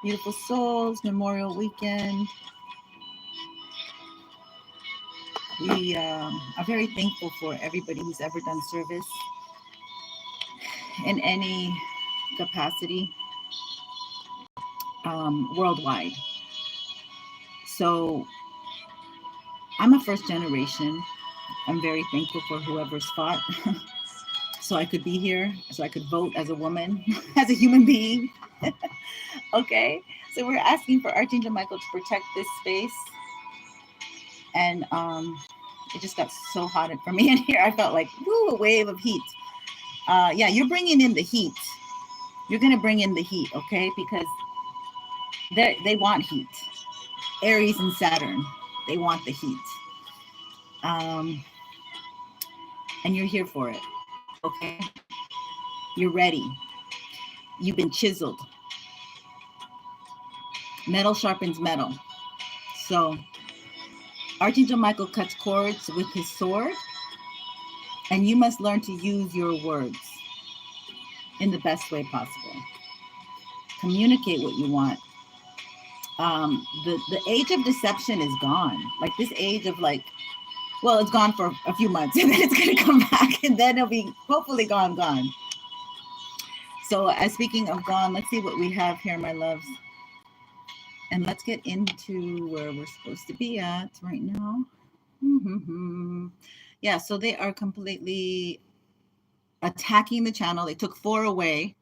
Beautiful souls, Memorial Weekend. We are very thankful for everybody who's ever done service in any capacity worldwide. So I'm a first generation. I'm very thankful for whoever's fought so I could be here, so I could vote as a woman, as a human being. Okay, so we're asking for Archangel Michael to protect this space. And it just got so hot for me in here. I felt like, woo, a wave of heat. Yeah, you're bringing in the heat. You're going to bring in the heat, okay? Because they want heat. Aries and Saturn, they want the heat. And you're here for it, okay? You're ready. You've been chiseled. Metal sharpens metal. So Archangel Michael cuts cords with his sword, and you must learn to use your words in the best way possible. Communicate what you want. The age of deception is gone. Like this age of like, well, it's gone for a few months and then it's going to come back and then it'll be hopefully gone. So as speaking of gone, let's see what we have here, my loves. And let's get into where we're supposed to be at right now. Yeah, so they are completely attacking the channel. They took 4 away.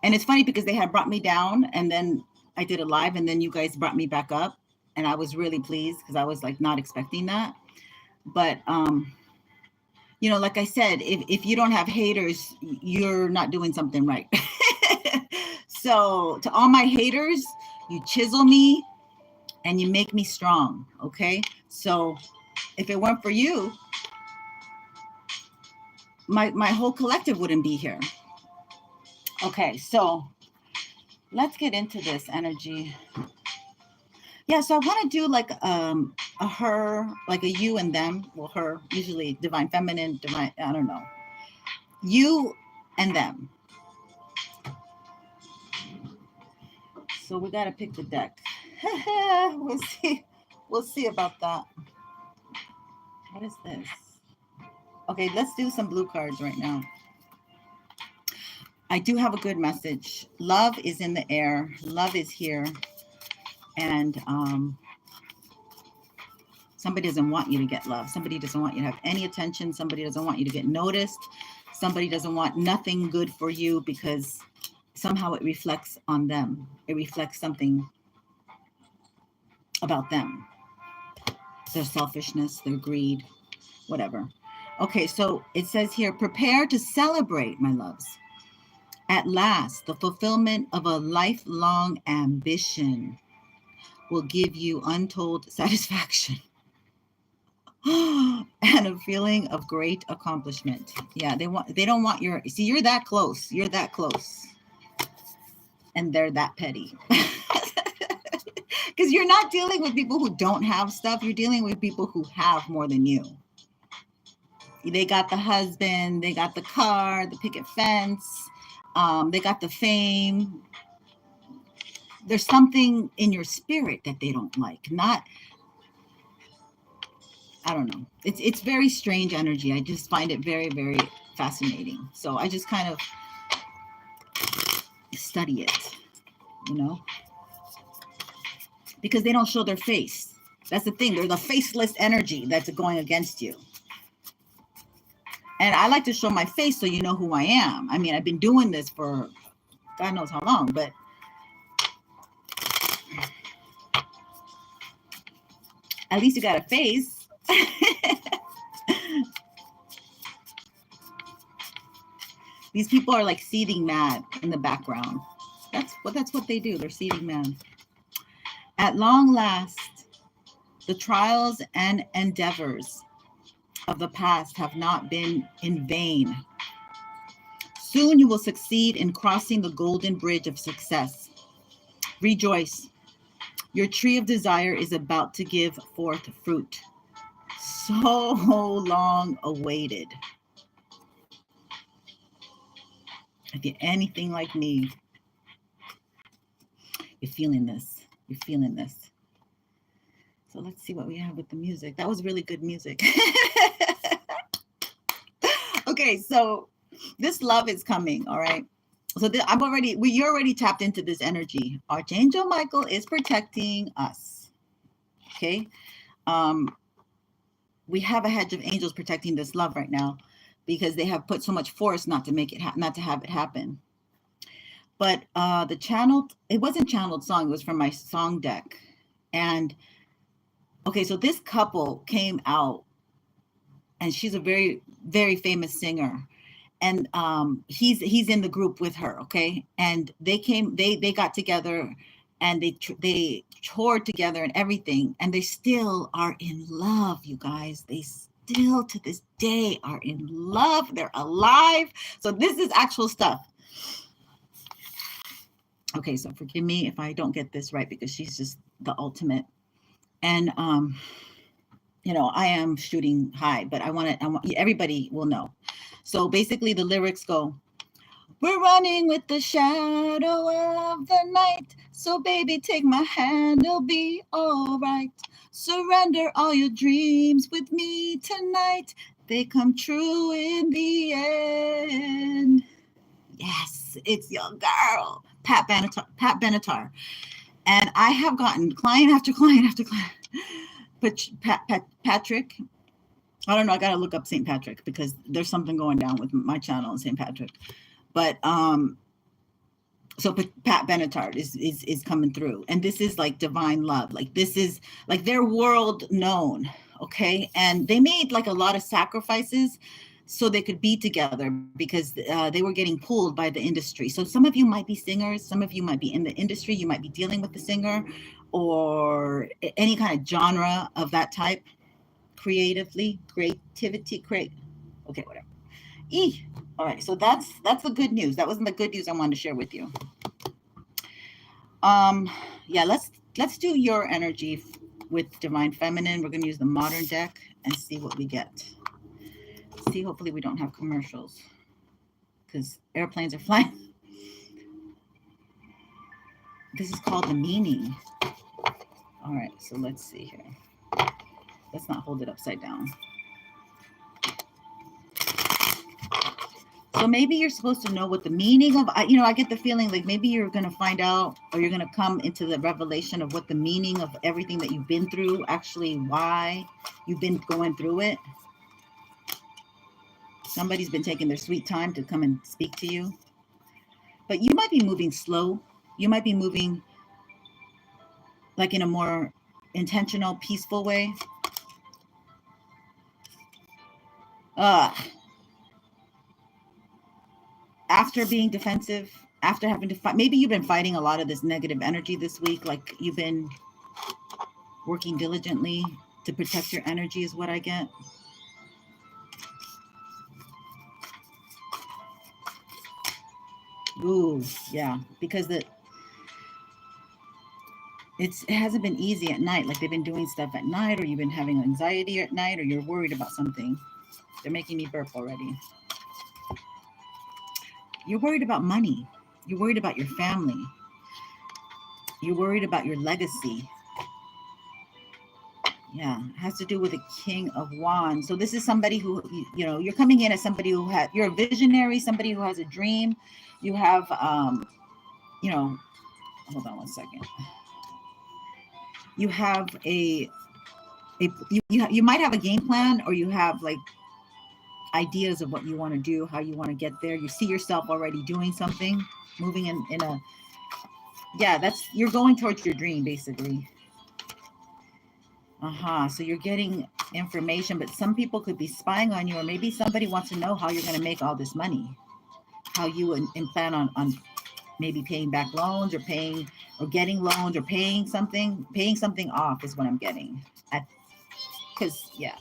And it's funny because they had brought me down and then I did a live and then you guys brought me back up. And I was really pleased because I was like not expecting that. But, you know, like I said, if you don't have haters, you're not doing something right. So to all my haters, you chisel me and you make me strong. Okay. So if it weren't for you, my whole collective wouldn't be here. Okay. So let's get into this energy. Yeah. So I want to do like a her, like a you and them. Well, her, usually divine feminine, divine, I don't know. You and them. So we got to pick the deck. We'll see. We'll see about that. What is this? Okay, let's do some blue cards right now. I do have a good message. Love is in the air. Love is here. And somebody doesn't want you to get love. Somebody doesn't want you to have any attention. Somebody doesn't want you to get noticed. Somebody doesn't want nothing good for you because somehow it reflects on them. It reflects something about them. Their selfishness, their greed, whatever. Okay, so it says here, prepare to celebrate, my loves. At last, the fulfillment of a lifelong ambition will give you untold satisfaction and a feeling of great accomplishment. Yeah, they don't want your, see, you're that close. You're that close. And they're that petty. Because you're not dealing with people who don't have stuff. You're dealing with people who have more than you. They got the husband, they got the car, the picket fence, they got the fame. There's something in your spirit that they don't like. Not, I don't know. It's very strange energy. I just find it very, very fascinating. So I just kind of study it, you know, because they don't show their face. That's the thing. They're the faceless energy that's going against you. And I like to show my face so you know who I am. I mean, I've been doing this for God knows how long, but at least you got a face. These people are like seething mad in the background. That's what they do. They're seething mad. At long last, the trials and endeavors of the past have not been in vain. Soon you will succeed in crossing the golden bridge of success. Rejoice. Your tree of desire is about to give forth fruit. So long awaited. If you're anything like me, You're feeling this. You're feeling this. So let's see what we have with the music. That was really good music. Okay, so this love is coming, all right? So you're already tapped into this energy. Archangel Michael is protecting us, okay? We have a hedge of angels protecting this love right now because they have put so much force not to make it, not to have it happen. But the channeled, it wasn't channeled song, it was from my song deck. And okay, so this couple came out, and she's a very, very famous singer. And he's in the group with her, okay? And they got together, and they toured together and everything, and they still are in love, you guys. They still to this day are in love. They're alive. So this is actual stuff. Okay, so forgive me if I don't get this right, because she's just the ultimate. And you know, I am shooting high, but I want everybody will know. So basically the lyrics go, we're running with the shadow of the night. So baby, take my hand, it'll be all right. Surrender all your dreams with me tonight. They come true in the end. Yes, it's your girl, Pat Benatar. And I have gotten client after client after client. But Patrick, I don't know, I got to look up St. Patrick because there's something going down with my channel and St. Patrick. But so Pat Benatar is coming through, and this is like divine love. Like this is like their world known, okay? And they made like a lot of sacrifices so they could be together because they were getting pulled by the industry. So some of you might be singers, some of you might be in the industry, you might be dealing with the singer or any kind of genre of that type. Creativity, okay, whatever. All right, so that's the good news. That wasn't the good news I wanted to share with you. Yeah, let's do your energy with Divine Feminine. We're going to use the modern deck and see what we get. See, hopefully we don't have commercials because airplanes are flying. This is called the meaning. All right, so let's see here. Let's not hold it upside down. So maybe you're supposed to know what the meaning of, you know, I get the feeling like maybe you're going to find out, or you're going to come into the revelation of what the meaning of everything that you've been through, actually why you've been going through it. Somebody's been taking their sweet time to come and speak to you. But you might be moving slow. You might be moving like in a more intentional, peaceful way. After being defensive, after having to fight, maybe you've been fighting a lot of this negative energy this week, like you've been working diligently to protect your energy is what I get. Ooh, yeah, because it hasn't been easy at night. Like they've been doing stuff at night, or you've been having anxiety at night, or you're worried about something. They're making me burp already. You're worried about money. You're worried about your family. You're worried about your legacy. Yeah, it has to do with the King of Wands. So this is somebody who, you know, you're coming in as somebody who you're a visionary, somebody who has a dream. You have, you know, hold on one second. You have you might have a game plan, or you have like ideas of what you want to do, how you want to get there. You see yourself already doing something, moving in a, yeah, you're going towards your dream basically. So you're getting information, but some people could be spying on you, or maybe somebody wants to know how you're going to make all this money, how you plan on maybe paying back loans, or getting loans, or paying something off is what I'm getting. Because yeah.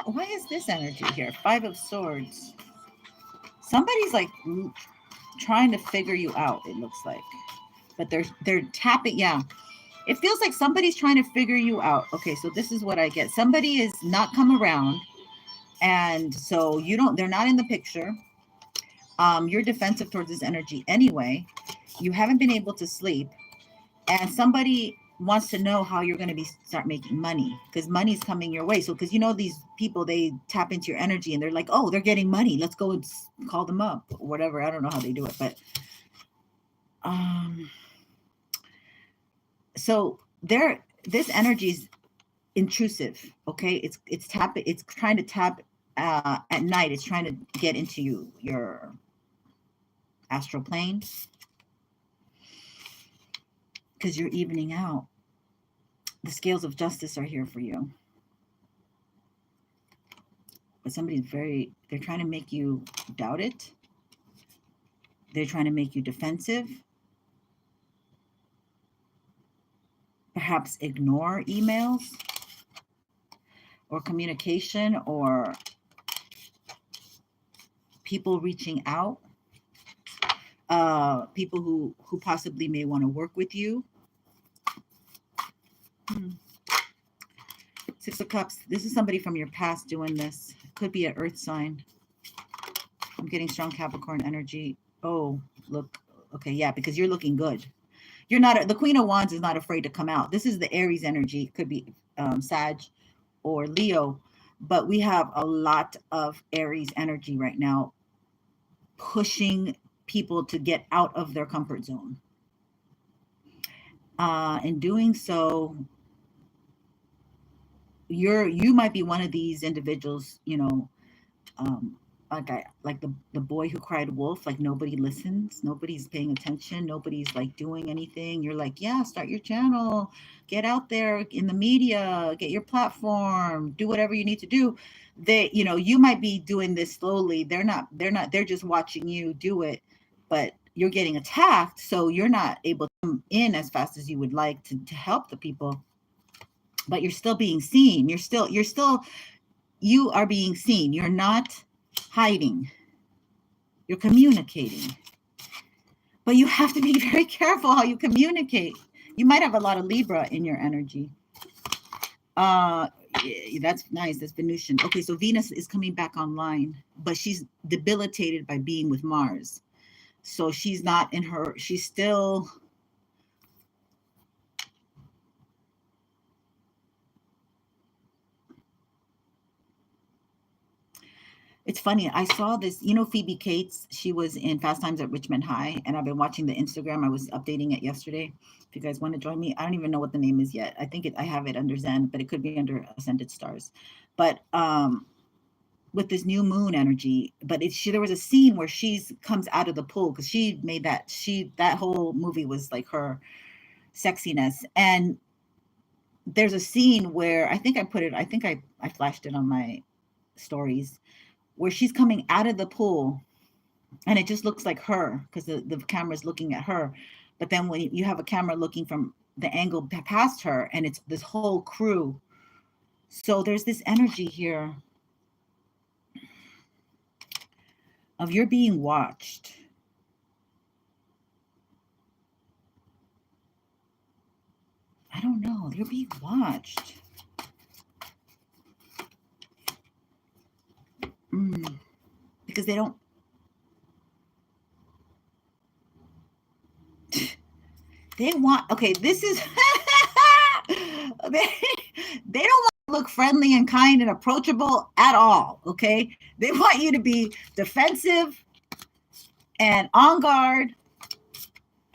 Why is this energy here? 5 of Swords. Somebody's like trying to figure you out, it looks like. But they're tapping, yeah. It feels like somebody's trying to figure you out. Okay, so this is what I get. Somebody is not come around, and so they're not in the picture. You're defensive towards this energy anyway. You haven't been able to sleep, and somebody wants to know how you're going to start making money, because money's coming your way. So, because you know these people, they tap into your energy and they're like, oh, they're getting money. Let's go and call them up or whatever. I don't know how they do it, but so this energy is intrusive. Okay, it's trying to tap at night. It's trying to get into your astral plane, because you're evening out. The scales of justice are here for you. But they're trying to make you doubt it. They're trying to make you defensive. Perhaps ignore emails or communication or people reaching out. People who possibly may want to work with you. Six of Cups. This is somebody from your past doing this. Could be an earth sign. I'm getting strong Capricorn energy. Oh, look. Okay, yeah, because you're looking good. You're not, the Queen of Wands is not afraid to come out. This is the Aries energy. Could be Sag or Leo. But we have a lot of Aries energy right now, pushing people to get out of their comfort zone. In doing so, you might be one of these individuals, you know, like the boy who cried wolf. Like, nobody listens, nobody's paying attention, nobody's like doing anything. You're like, yeah, start your channel, get out there in the media, get your platform, do whatever you need to do. They, you know, you might be doing this slowly. They're just watching you do it, but you're getting attacked, so you're not able to come in as fast as you would like to help the people. But you're still being seen. You are being seen. You're not hiding. You're communicating. But you have to be very careful how you communicate. You might have a lot of Libra in your energy. That's nice. That's Venusian. Okay, so Venus is coming back online, but she's debilitated by being with Mars. So she's not in her, she's still... It's funny. I saw this, you know, Phoebe Cates, she was in Fast Times at Richmond High, and I've been watching the Instagram. I was updating it yesterday. If you guys want to join me, I don't even know what the name is yet. I think I have it under Zen, but it could be under AscendedStarz. But with this new moon energy, but there was a scene where she comes out of the pool, because she made that whole movie was like her sexiness. And there's a scene where I think I flashed it on my stories, where she's coming out of the pool and it just looks like her, because the camera's looking at her. But then when you have a camera looking from the angle past her, and it's this whole crew. So there's this energy here of you're being watched. I don't know. You're being watched. Because they don't... They want... Okay, this is... they don't want to look friendly and kind and approachable at all, okay? They want you to be defensive and on guard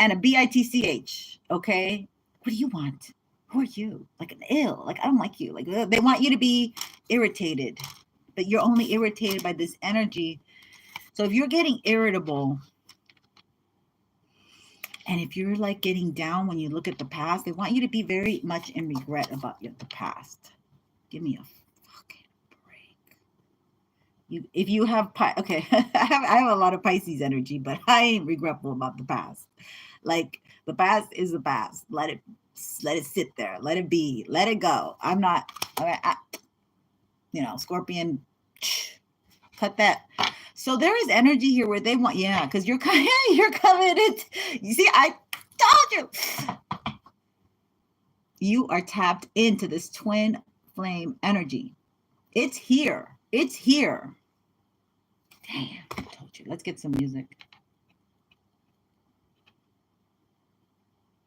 and a bitch, okay? What do you want? Who are you? Like an ill. Like, I don't like you. Like, they want you to be irritated, but you're only irritated by this energy. So if you're getting irritable, and if you're like getting down when you look at the past, they want you to be very much in regret about the past. Give me a fucking break. If you have, okay, I have a lot of Pisces energy, but I ain't regretful about the past. Like, the past is the past. Let it sit there. Let it be. Let it go. I'm not, Scorpion, cut that. So there is energy here where they want, yeah, because you're coming in. You see, I told you. You are tapped into this twin flame energy. It's here. It's here. Damn, I told you let's get some music.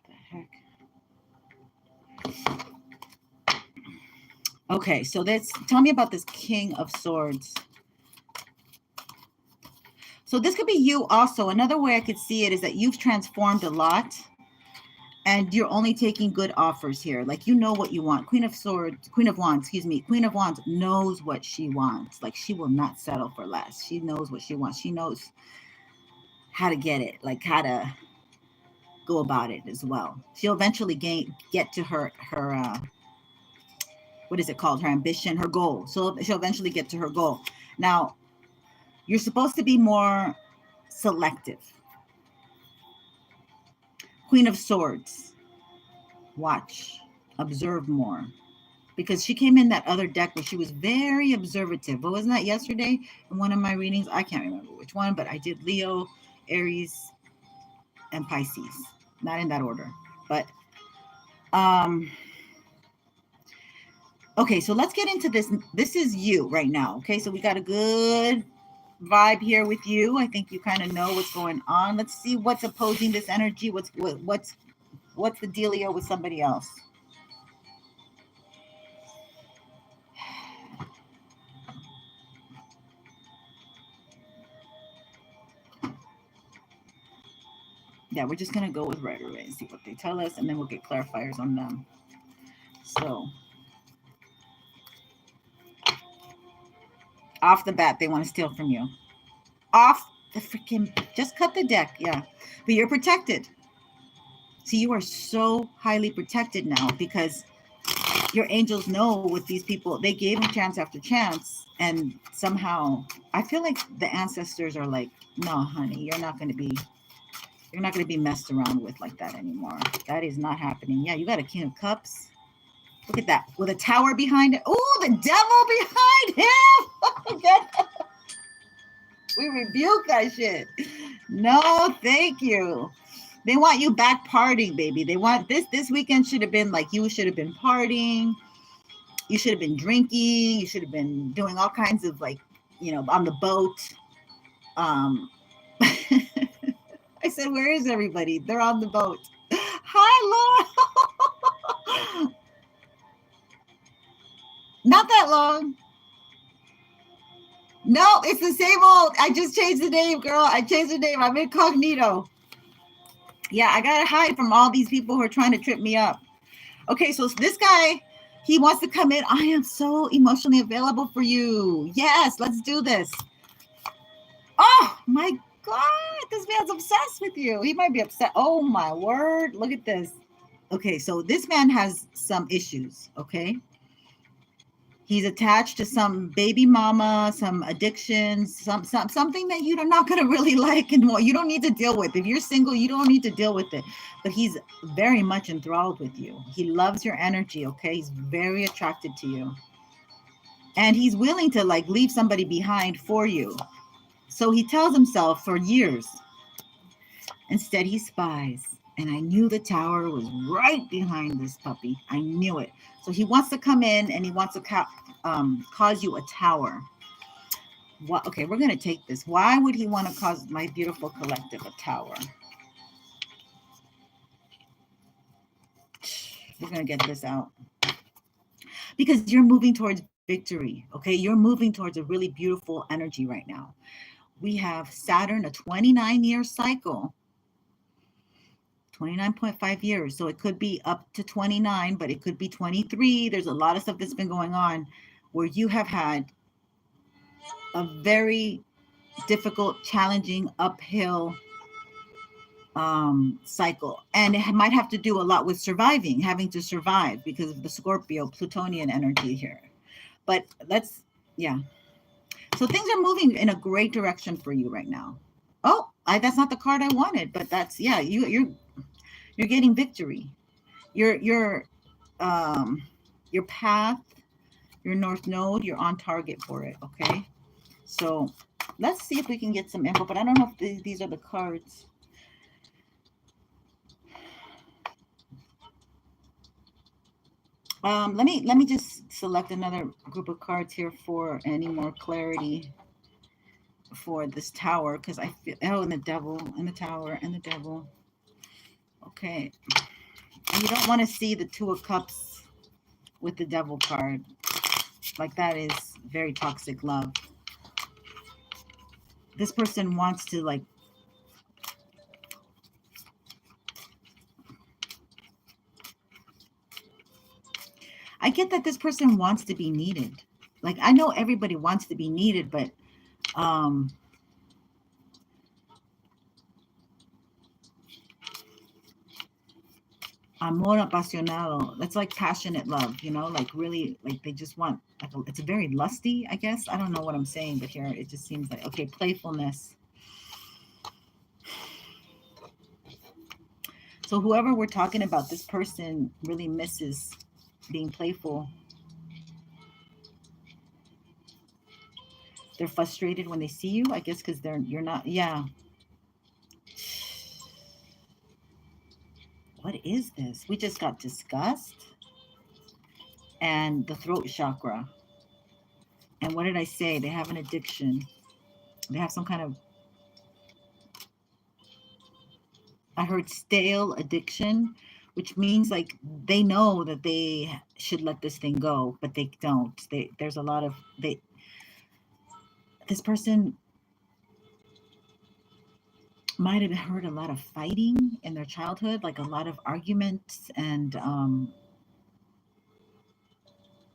The heck? Okay, so tell me about this King of Swords. So this could be you also. Another way I could see it is that you've transformed a lot and you're only taking good offers here. Like, you know what you want. Queen of Wands, Queen of Wands knows what she wants. Like, she will not settle for less. She knows what she wants. She knows how to get it, like how to go about it as well. She'll eventually get to her what is it called? Her ambition, her goal. So she'll eventually get to her goal. Now, you're supposed to be more selective. Queen of Swords. Watch. Observe more. Because she came in that other deck where she was very observative. But wasn't that yesterday in one of my readings? I can't remember which one, but I did Leo, Aries, and Pisces. Not in that order. But okay, so let's get into this. This is you right now. Okay, so we got a good vibe here with you. I think you kind of know what's going on. Let's see what's opposing this energy. What's the dealio with somebody else? Yeah, we're just gonna go with right away and see what they tell us, and then we'll get clarifiers on them. So off the bat, they want to steal from you. Off the freaking, just cut the deck, yeah. But you're protected. See, you are so highly protected now because your angels know with these people, they gave them chance after chance, and somehow I feel like the ancestors are like, no, honey, you're not going to be messed around with like that anymore. That is not happening. Yeah, you got a King of Cups. Look at that, with a tower behind it. Oh, the devil behind him. We rebuke that shit. No, thank you. They want you back partying, baby. They want this weekend should have been like, you should have been partying. You should have been drinking. You should have been doing all kinds of, like, on the boat. I said, where is everybody? They're on the boat. Hi, Laura. Not that long. No, it's the same old. I just changed the name, girl. I changed the name. I'm incognito. Yeah, I got to hide from all these people who are trying to trip me up. Okay, so this guy, he wants to come in. I am so emotionally available for you. Yes, let's do this. Oh, my God. This man's obsessed with you. He might be upset. Oh, my word. Look at this. Okay, so this man has some issues, okay? He's attached to some baby mama, some addictions, something that you're not going to really like and you don't need to deal with. If you're single, you don't need to deal with it. But he's very much enthralled with you. He loves your energy, okay? He's very attracted to you. And he's willing to, like, leave somebody behind for you. So he tells himself for years. Instead, he spies. And I knew the tower was right behind this puppy. I knew it. So he wants to come in and he wants to cause you a tower. What? Okay, we're going to take this. Why would he want to cause my beautiful collective a tower? We're going to get this out. Because you're moving towards victory, okay? You're moving towards a really beautiful energy right now. We have Saturn, a 29-year cycle. 29.5 years. So it could be up to 29, but it could be 23. There's a lot of stuff that's been going on where you have had a very difficult, challenging, uphill cycle. And it might have to do a lot with surviving, having to survive because of the Scorpio, Plutonian energy here. But yeah. So things are moving in a great direction for you right now. Oh, that's not the card I wanted, but that's, yeah, you're getting victory. Your path, your North Node, you're on target for it, okay? So let's see if we can get some info, but I don't know if these are the cards. Let me just select another group of cards here for any more clarity for this tower because I feel, oh, and the devil and the tower and the devil. Okay. And you don't want to see the Two of Cups with the devil card. Like that is very toxic love. This person wants to like, I get that this person wants to be needed. Like I know everybody wants to be needed, but amor apasionado, that's like passionate love, you know, like really, like they just want, like it's a very lusty, I guess. I don't know what I'm saying, but here it just seems like, okay, playfulness. So whoever we're talking about, this person really misses being playful. They're frustrated when they see you, I guess, because you're not, yeah. What is this? We just got disgust and the throat chakra. And what did I say? They have an addiction. They have some kind of, I heard stale addiction, which means like they know that they should let this thing go, but they don't. There's a lot of, this person might have heard a lot of fighting in their childhood, like a lot of arguments and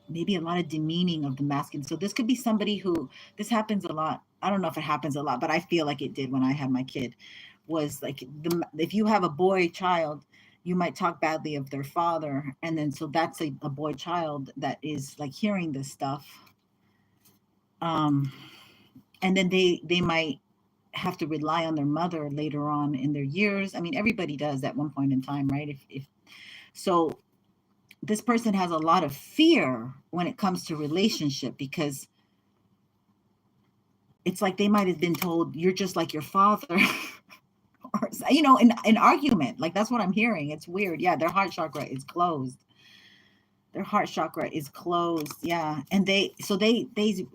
maybe a lot of demeaning of the masculine. So this could be somebody who, this happens a lot. I don't know if it happens a lot, but I feel like it did when I had my kid, was like if you have a boy child, you might talk badly of their father. And then, so that's a boy child that is like hearing this stuff. And then they might have to rely on their mother later on in their years. I mean, everybody does at one point in time, right? If so, this person has a lot of fear when it comes to relationship, because it's like they might have been told, you're just like your father. Or, you know, an argument. Like that's what I'm hearing. It's weird. Yeah, their heart chakra is closed. Their heart chakra is closed. Yeah. And they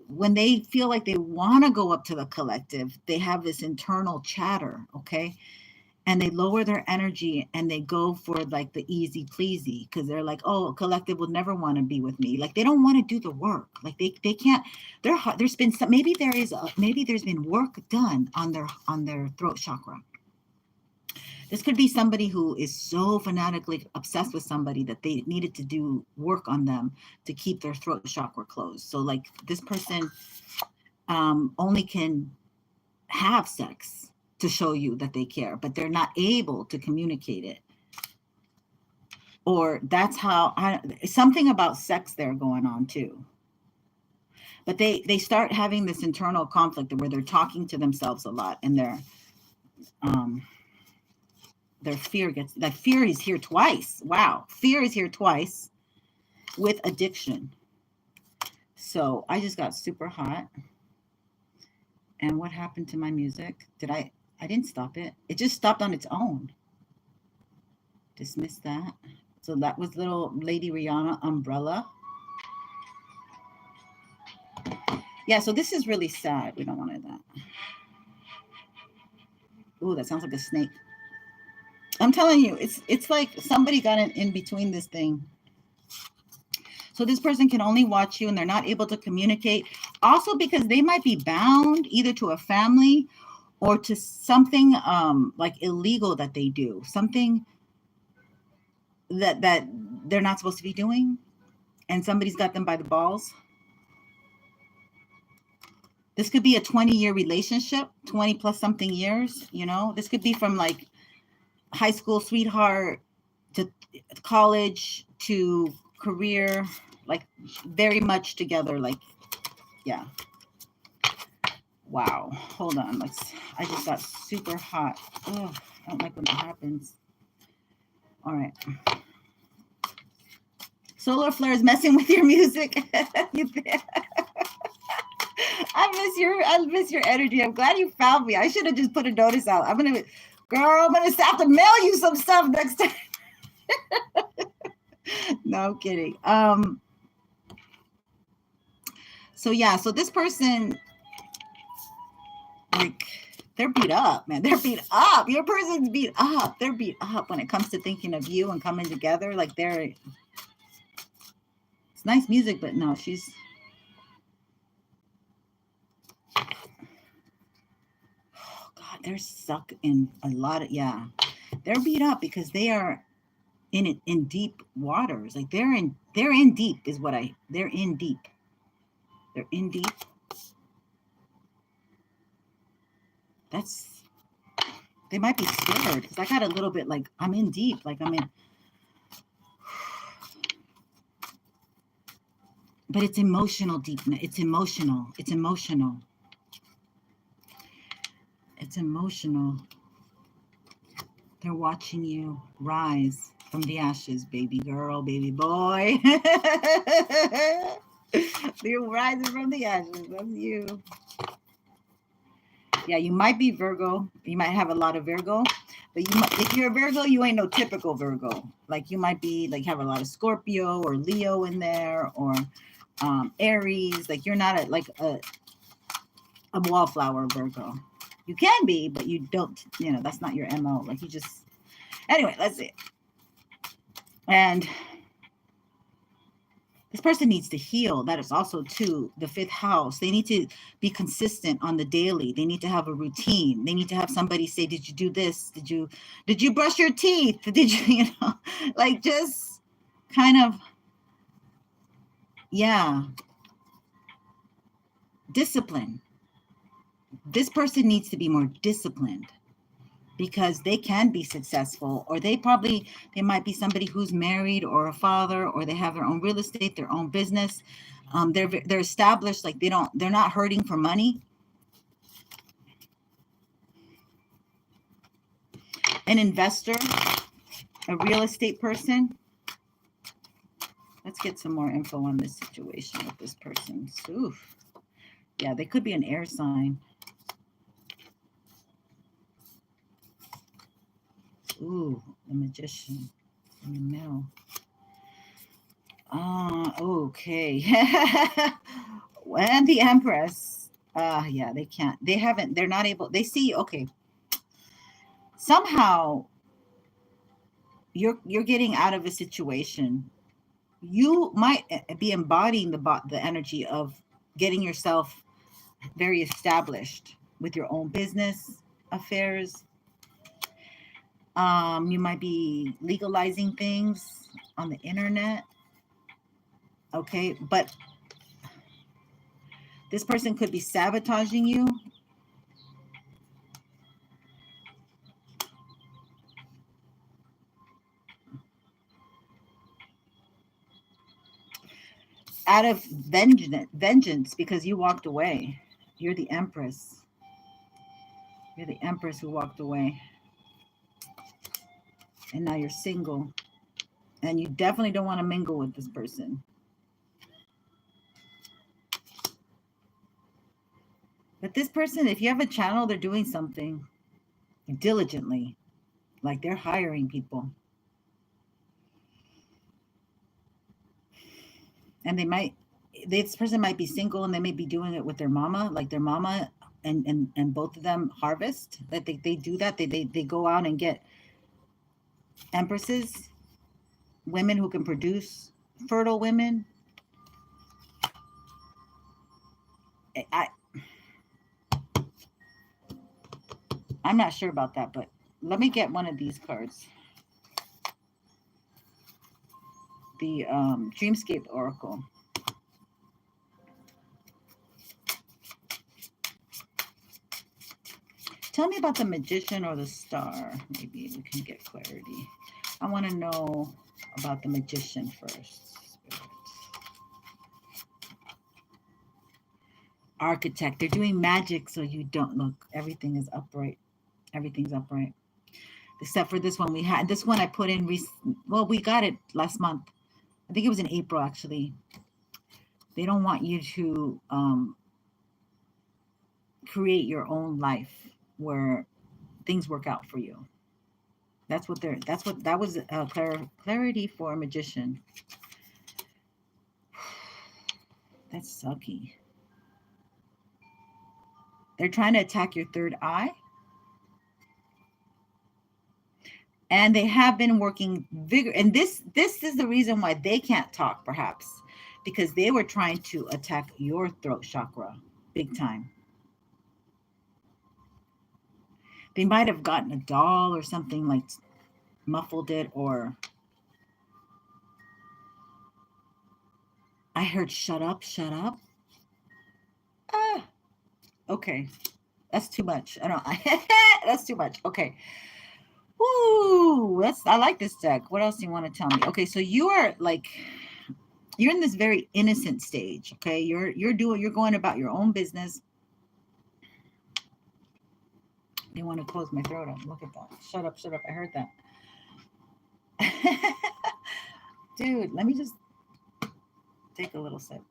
when they feel like they want to go up to the collective, they have this internal chatter. Okay. And they lower their energy and they go for like the easy pleasy, because they're like, oh, a collective will never want to be with me. Like they don't want to do the work. Like they can't, there's been some, maybe there's been work done on their throat chakra. This could be somebody who is so fanatically obsessed with somebody that they needed to do work on them to keep their throat chakra closed. So like this person only can have sex to show you that they care, but they're not able to communicate it. Or that's how, something about sex there going on too. But they start having this internal conflict where they're talking to themselves a lot, and their fear gets, that fear is here twice. Wow. Fear is here twice with addiction. So I just got super hot. And what happened to my music? I didn't stop it. It just stopped on its own. Dismiss that. So that was little Lady Rihanna Umbrella. Yeah, so this is really sad. We don't want that. Ooh, that sounds like a snake. I'm telling you, it's like somebody got in between this thing. So this person can only watch you and they're not able to communicate. Also because they might be bound either to a family or to something like illegal that they do. Something that they're not supposed to be doing. And somebody's got them by the balls. This could be a 20-year relationship, 20 plus something years, you know. This could be from like high school sweetheart to college to career, like very much together. Like, yeah. Wow. Hold on. I just got super hot. Oh, I don't like when that happens. All right. Solar flare is messing with your music. I miss your energy. I'm glad you found me. I should have just put a notice out. I'm gonna have to mail you some stuff next time. No, I'm kidding. So yeah, so this person, like, they're beat up, man. They're beat up. Your person's beat up. They're beat up when it comes to thinking of you and coming together. Like, it's nice music, but no, she's, oh God, they're stuck in a lot of, yeah. They're beat up because they are in deep waters. Like, they're in deep is what they're in deep. They're in deep. They might be scared because I got a little bit like, I'm in deep. Like, I'm in. But it's emotional deepness. It's emotional. It's emotional. It's emotional. They're watching you rise from the ashes, baby girl, baby boy. You're rising from the ashes. That's you. Yeah, you might be Virgo. You might have a lot of Virgo. But if you're a Virgo, you ain't no typical Virgo. Like, you might be like have a lot of Scorpio or Leo in there, or Aries. Like, you're not a wallflower Virgo. You can be, but you don't. That's not your MO. Like, you just. Anyway, let's see. And this person needs to heal. That is also too the 5th house. They need to be consistent on the daily. They need to have a routine. They need to have somebody say, did you do this? Did you brush your teeth? Did you, like, just kind of, yeah. Discipline. This person needs to be more disciplined because they can be successful, or they might be somebody who's married or a father, or they have their own real estate, their own business. They're established. Like, they're not hurting for money. An investor, a real estate person. Let's get some more info on this situation with this person. Oof. Yeah, they could be an air sign. Ooh, the Magician in the middle. Okay. And the Empress. Yeah, they can't. They're not able. They see, okay. Somehow you're getting out of a situation. You might be embodying the energy of getting yourself very established with your own business affairs. You might be legalizing things on the internet. Okay, but this person could be sabotaging you. Out of vengeance, because you walked away. You're the Empress. You're the Empress who walked away. And now you're single. And you definitely don't want to mingle with this person. But this person, if you have a channel, they're doing something diligently. Like, they're hiring people. And this person might be single, and they may be doing it with their mama. Like, their mama and both of them harvest. That they do that. They go out and get empresses, women who can produce, fertile women. I'm not sure about that, but let me get one of these cards. The Dreamscape Oracle. Tell me about the Magician or the Star. Maybe we can get clarity. I want to know about the Magician first. Spirit. Architect. They're doing magic so you don't look. Everything is upright. Everything's upright. Except for this one. This one I put in. Well, we got it last month. I think it was in April, actually. They don't want you to create your own life where things work out for you. That was clarity for a Magician. That's sucky. They're trying to attack your third eye. And they have been working vigor. And this is the reason why they can't talk, perhaps, because they were trying to attack your throat chakra big time. They might have gotten a doll or something, like muffled it, or I heard shut up, shut up. Ah, okay. That's too much. I don't that's too much. Okay. Woo, I like this deck. What else do you want to tell me? Okay, so you are like, you're in this very innocent stage. Okay, you're going about your own business. They want to close my throat up. Look at that. Shut up, shut up. I heard that. Dude, let me just take a little sip.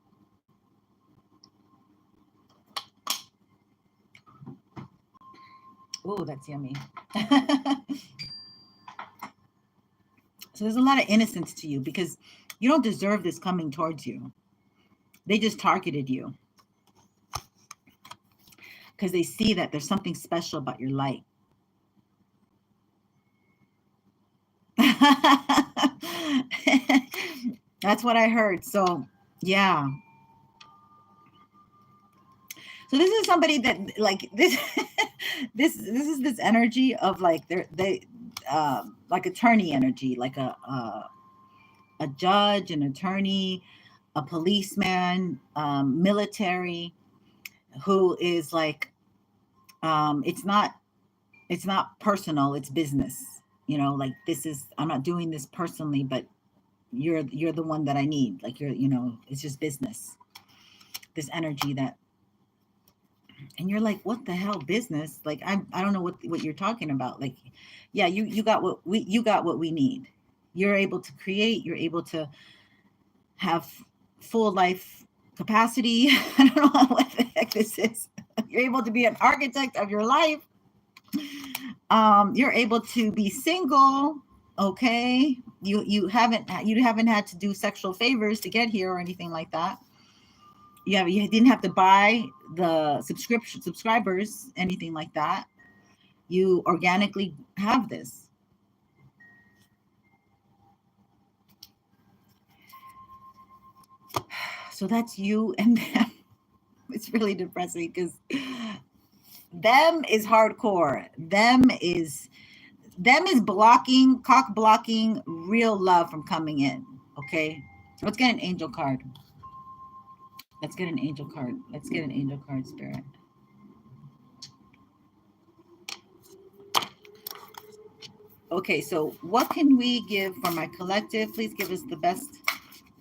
Oh, that's yummy. So there's a lot of innocence to you because you don't deserve this coming towards you. They just targeted you because they see that there's something special about your light. That's what I heard. So, yeah. So this is somebody that like this this is this energy of like they like attorney energy, like a judge, an attorney, a policeman, military, who is like it's not personal, it's business. You know, like this is, I'm not doing this personally, but you're the one that I need. Like you know, it's just business. This energy that, and you're like, what the hell, business? Like I don't know what you're talking about. Like, yeah, you got what we need. You're able to create. You're able to have full life capacity. I don't know what the heck this is. You're able to be an architect of your life. You're able to be single. Okay, you haven't had to do sexual favors to get here or anything like that. You didn't have to buy the subscribers, anything like that. You organically have this. So that's you and them. It's really depressing because them is hardcore. Them is cock blocking real love from coming in. Okay, let's get an angel card. Let's get an angel card. Let's get an angel card, Spirit. Okay, so what can we give for my collective? Please give us the best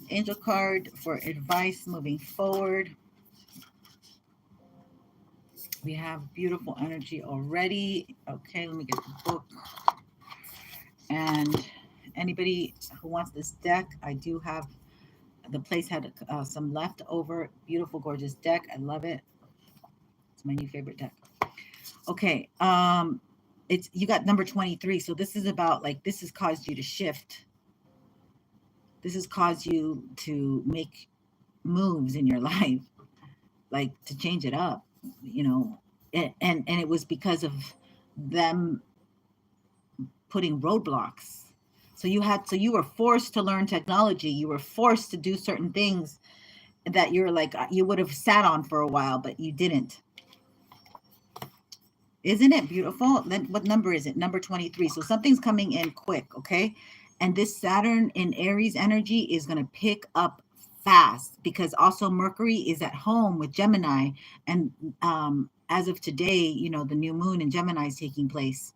angel card for advice moving forward. We have beautiful energy already. Okay, let me get the book. And anybody who wants this deck, I do have, the place had some leftover. Beautiful, gorgeous deck. I love it. It's my new favorite deck. Okay, it's, you got number 23. So this is about like, this has caused you to shift. This has caused you to make moves in your life, like to change it up, you know, and it was because of them putting roadblocks. So you were forced to learn technology. You were forced to do certain things that you're like, you would have sat on for a while, but you didn't. Isn't it beautiful? Then what number is it? Number 23. So something's coming in quick, okay? And this Saturn in Aries energy is going to pick up fast because also Mercury is at home with Gemini. And as of today, you know, the new moon in Gemini is taking place.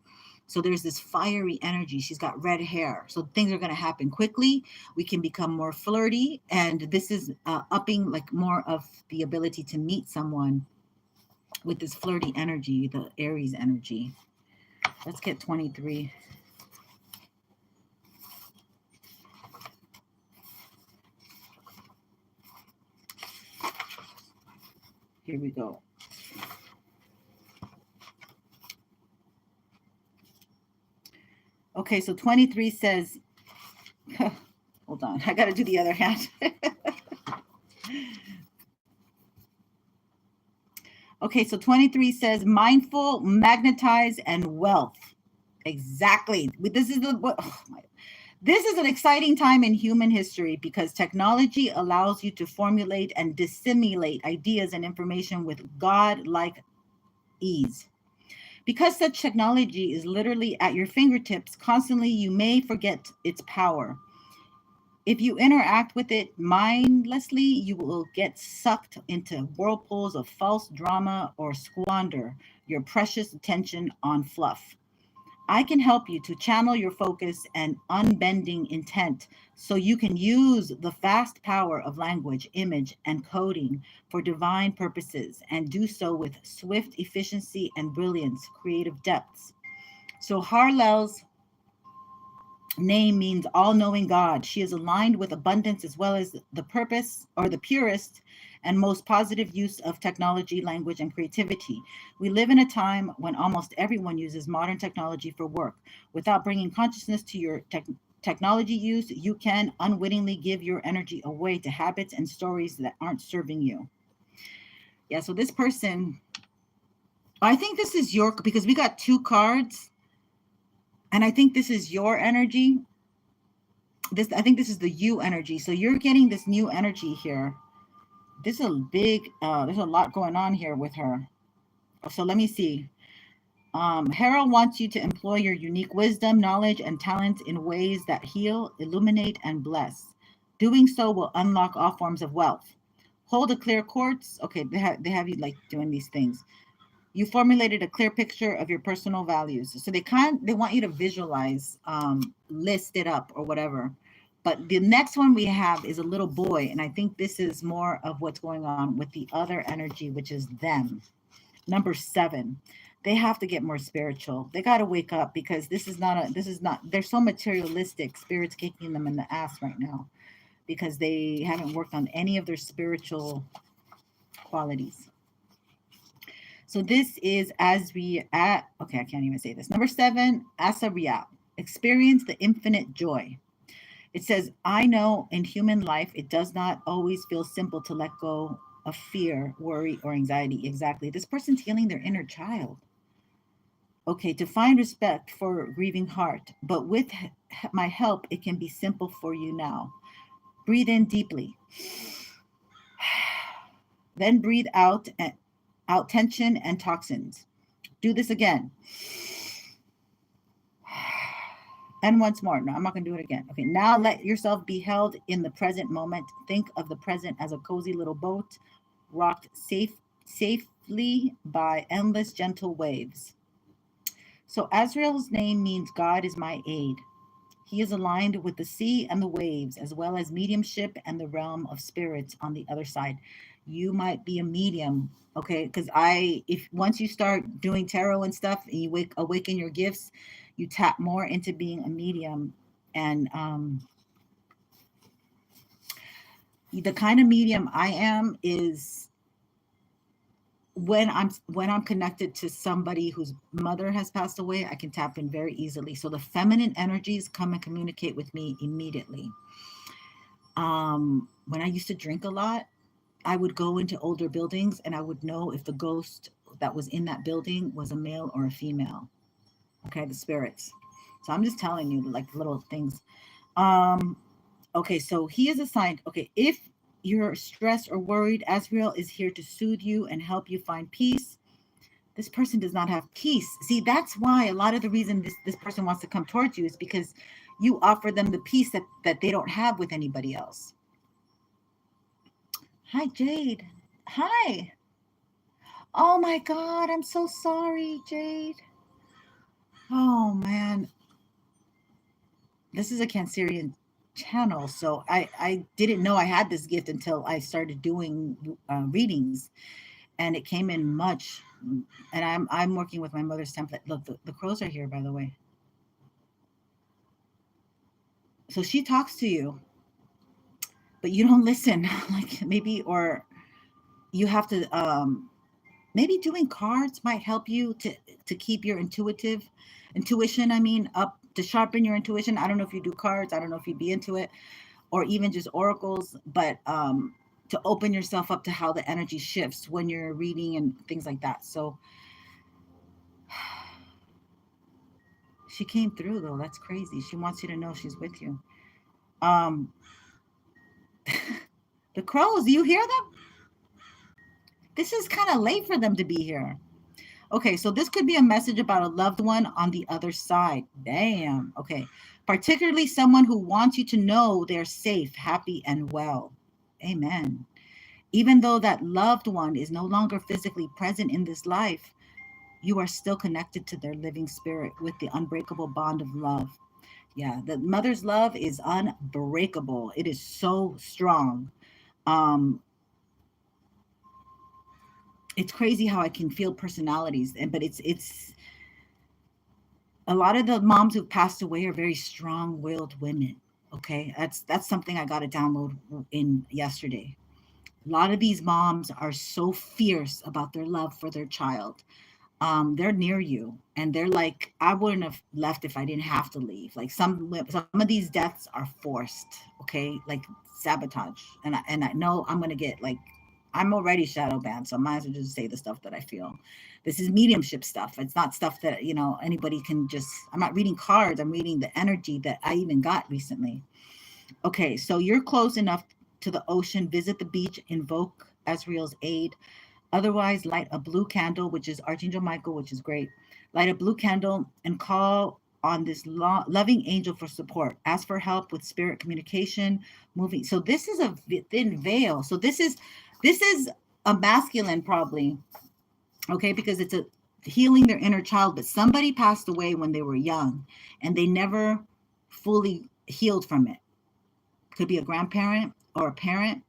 So there's this fiery energy. She's got red hair. So things are going to happen quickly. We can become more flirty. And this is upping like more of the ability to meet someone with this flirty energy, the Aries energy. Let's get 23. Here we go. Okay, so 23 says, hold on, I got to do the other hand. Okay, so 23 says mindful, magnetize, and wealth. Exactly. This is this is an exciting time in human history because technology allows you to formulate and disseminate ideas and information with God-like ease. Because such technology is literally at your fingertips constantly, you may forget its power. If you interact with it mindlessly, you will get sucked into whirlpools of false drama or squander your precious attention on fluff. I can help you to channel your focus and unbending intent so you can use the vast power of language, image, and coding for divine purposes and do so with swift efficiency and brilliance, creative depths. So Harlel's name means all-knowing God. She is aligned with abundance as well as the purpose or the purest and most positive use of technology, language, and creativity. We live in a time when almost everyone uses modern technology for work. Without bringing consciousness to your technology use, you can unwittingly give your energy away to habits and stories that aren't serving you. Yeah, so this person, I think this is your, because we got two cards, and I think this is your energy. I think this is the you energy. So you're getting this new energy here. This is a big, there's a lot going on here with her. So let me see. Harold wants you to employ your unique wisdom, knowledge, and talents in ways that heal, illuminate, and bless. Doing so will unlock all forms of wealth. Hold a clear quartz. Okay, they have you like doing these things. You formulated a clear picture of your personal values. So they want you to visualize, list it up or whatever. But the next one we have is a little boy. And I think this is more of what's going on with the other energy, which is them. Number 7, they have to get more spiritual. They got to wake up because this is not, they're so materialistic. Spirit's kicking them in the ass right now because they haven't worked on any of their spiritual qualities. So this is okay, I can't even say this. Number 7, Asariya, experience the infinite joy. It says, I know in human life, it does not always feel simple to let go of fear, worry, or anxiety. Exactly. This person's healing their inner child. Okay, to find respect for a grieving heart, but with my help, it can be simple for you now. Breathe in deeply. Then breathe out tension and toxins. Do this again. And once more. No, I'm not going to do it again. Okay, now let yourself be held in the present moment. Think of the present as a cozy little boat rocked safely by endless gentle waves. So Azrael's name means God is my aid. He is aligned with the sea and the waves, as well as mediumship and the realm of spirits on the other side. You might be a medium, okay? Because if once you start doing tarot and stuff, and you awaken your gifts, you tap more into being a medium. And the kind of medium I am is when I'm connected to somebody whose mother has passed away, I can tap in very easily. So the feminine energies come and communicate with me immediately. When I used to drink a lot, I would go into older buildings and I would know if the ghost that was in that building was a male or a female. Okay, the spirits. So I'm just telling you like little things. Okay, so he is assigned. Okay, if you're stressed or worried, Azrael is here to soothe you and help you find peace. This person does not have peace. See, that's why a lot of the reason this person wants to come towards you is because you offer them the peace that they don't have with anybody else. Hi, Jade. Hi. Oh my God, I'm so sorry, Jade. Oh man. This is a Cancerian channel, so I didn't know I had this gift until I started doing readings, and it came in much. And I'm working with my mother's template. Look, the crows are here, by the way. So she talks to you, but you don't listen. Like maybe, or you have to maybe doing cards might help you to keep your intuition. I mean, up, to sharpen your intuition. I don't know if you do cards. I don't know if you'd be into it, or even just oracles. But to open yourself up to how the energy shifts when you're reading and things like that. So she came through though. That's crazy. She wants you to know she's with you. The crows, do you hear them? This is kind of late for them to be here. Okay, so this could be a message about a loved one on the other side. Damn. Okay. Particularly someone who wants you to know they're safe, happy, and well. Amen. Even though that loved one is no longer physically present in this life, you are still connected to their living spirit with the unbreakable bond of love. Yeah, the mother's love is unbreakable. It is so strong. It's crazy how I can feel personalities, but it's a lot of the moms who've passed away are very strong-willed women. Okay, that's something I got to download in yesterday. A lot of these moms are so fierce about their love for their child. They're near you and they're like, I wouldn't have left if I didn't have to leave. Like some of these deaths are forced, okay, like sabotage. And I know I'm gonna get like, I'm already shadow banned, so I might as well just say the stuff that I feel. This is mediumship stuff. It's not stuff that, you know, anybody can just, I'm not reading cards, I'm reading the energy that I even got recently. Okay, so you're close enough to the ocean, visit the beach, invoke Azrael's aid. Otherwise, light a blue candle, which is Archangel Michael, which is great. Light a blue candle and call on this loving angel for support. Ask for help with spirit communication, moving. So this is a thin veil. So this is a masculine probably, okay, because it's a healing their inner child, but somebody passed away when they were young and they never fully healed from it. Could be a grandparent or a parent,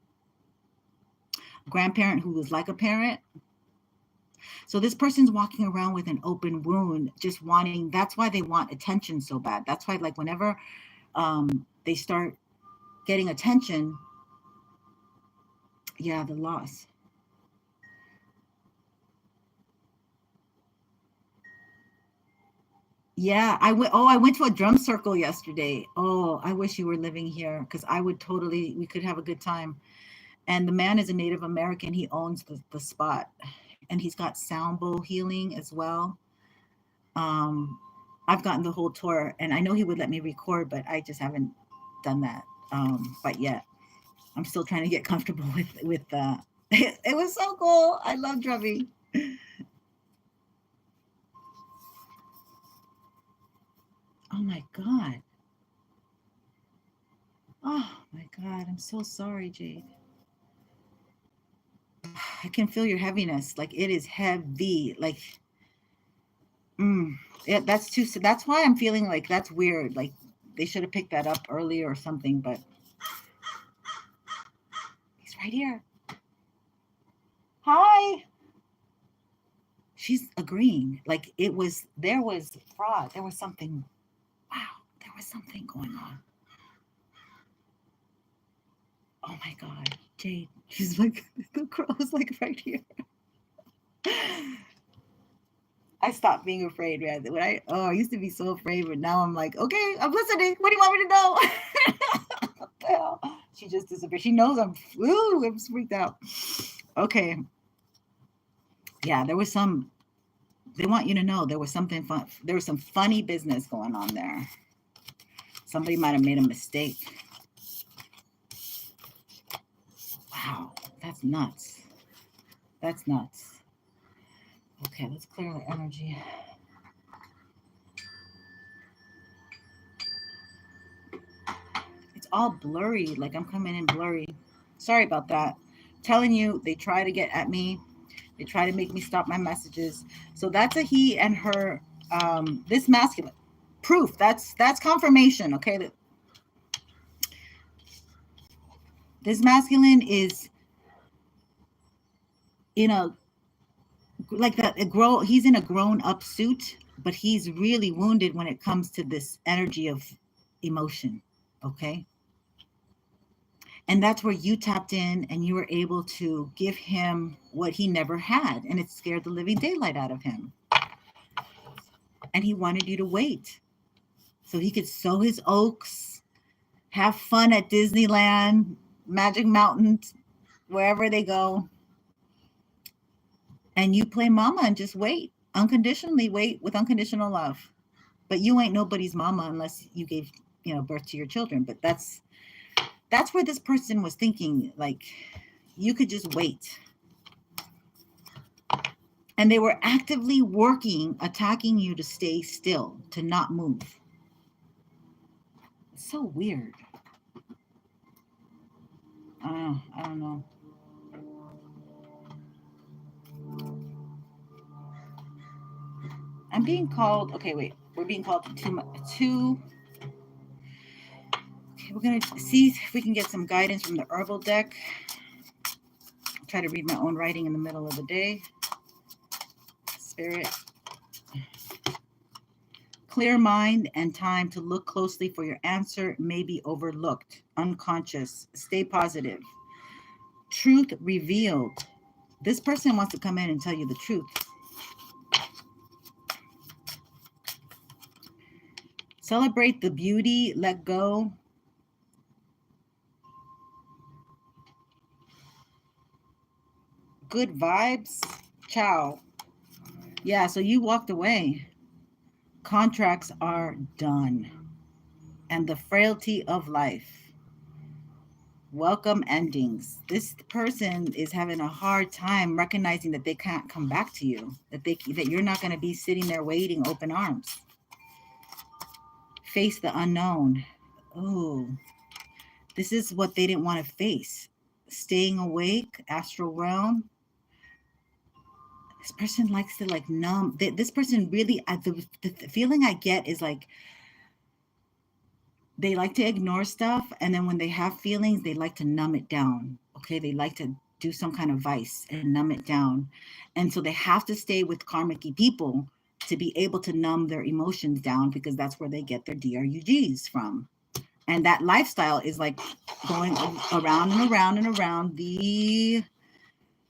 grandparent who was like a parent. So this person's walking around with an open wound, just wanting, that's why they want attention so bad. That's why, like, whenever they start getting attention, yeah, the loss. Yeah, I went to a drum circle yesterday. Oh, I wish you were living here because I would totally, we could have a good time. And the man is a Native American. He owns the spot and he's got sound bowl healing as well. I've gotten the whole tour and I know he would let me record, but I just haven't done that. But yet I'm still trying to get comfortable with it was so cool. I love drumming. Oh my God. Oh my God. I'm so sorry, Jade. I can feel your heaviness. Like it is heavy. Like, yeah, that's too, that's why I'm feeling like that's weird. Like they should have picked that up earlier or something, but he's right here. Hi. She's agreeing. Like there was fraud. There was something. Wow. There was something going on. Oh my God. Jade. She's like, the crow's like right here. I stopped being afraid, man. When I used to be so afraid, but now I'm like, okay, I'm listening. What do you want me to know? What the hell? She just disappeared. She knows I'm freaked out. Okay. Yeah, there was some, they want you to know there was something fun. There was some funny business going on there. Somebody might have made a mistake. Wow, that's nuts. That's nuts. Okay, let's clear the energy. It's all blurry, like I'm coming in blurry. Sorry about that. I'm telling you, they try to get at me. They try to make me stop my messages. So that's a he and her, this masculine. Proof, that's confirmation, okay? This masculine is in a, like that, he's in a grown up suit, but he's really wounded when it comes to this energy of emotion, okay? And that's where you tapped in and you were able to give him what he never had, and it scared the living daylight out of him. And he wanted you to wait so he could sow his oaks, have fun at Disneyland, Magic Mountain, wherever they go. And you play mama and just wait. Unconditionally wait with unconditional love. But you ain't nobody's mama unless you gave, birth to your children. But that's where this person was thinking, like, you could just wait. And they were actively working, attacking you to stay still, to not move. It's so weird. I don't know. I'm being called. Okay, wait. We're being called to two. Okay, we're gonna see if we can get some guidance from the herbal deck. I'll try to read my own writing in the middle of the day. Spirit. Clear mind and time to look closely for your answer may be overlooked. Unconscious. Stay positive. Truth revealed. This person wants to come in and tell you the truth. Celebrate the beauty. Let go. Good vibes. Ciao. Yeah, so you walked away. Contracts are done. And the frailty of life. Welcome endings. This person is having a hard time recognizing that they can't come back to you, that you're not going to be sitting there waiting open arms. Face the unknown. Oh, this is what they didn't want to face. Staying awake, astral realm. This person likes to like numb. This person really, the feeling I get is like they like to ignore stuff, and then when they have feelings, they like to numb it down. Okay, they like to do some kind of vice and numb it down. And so they have to stay with karmic-y people to be able to numb their emotions down, because that's where they get their DRUGs from. And that lifestyle is like going around and around and around the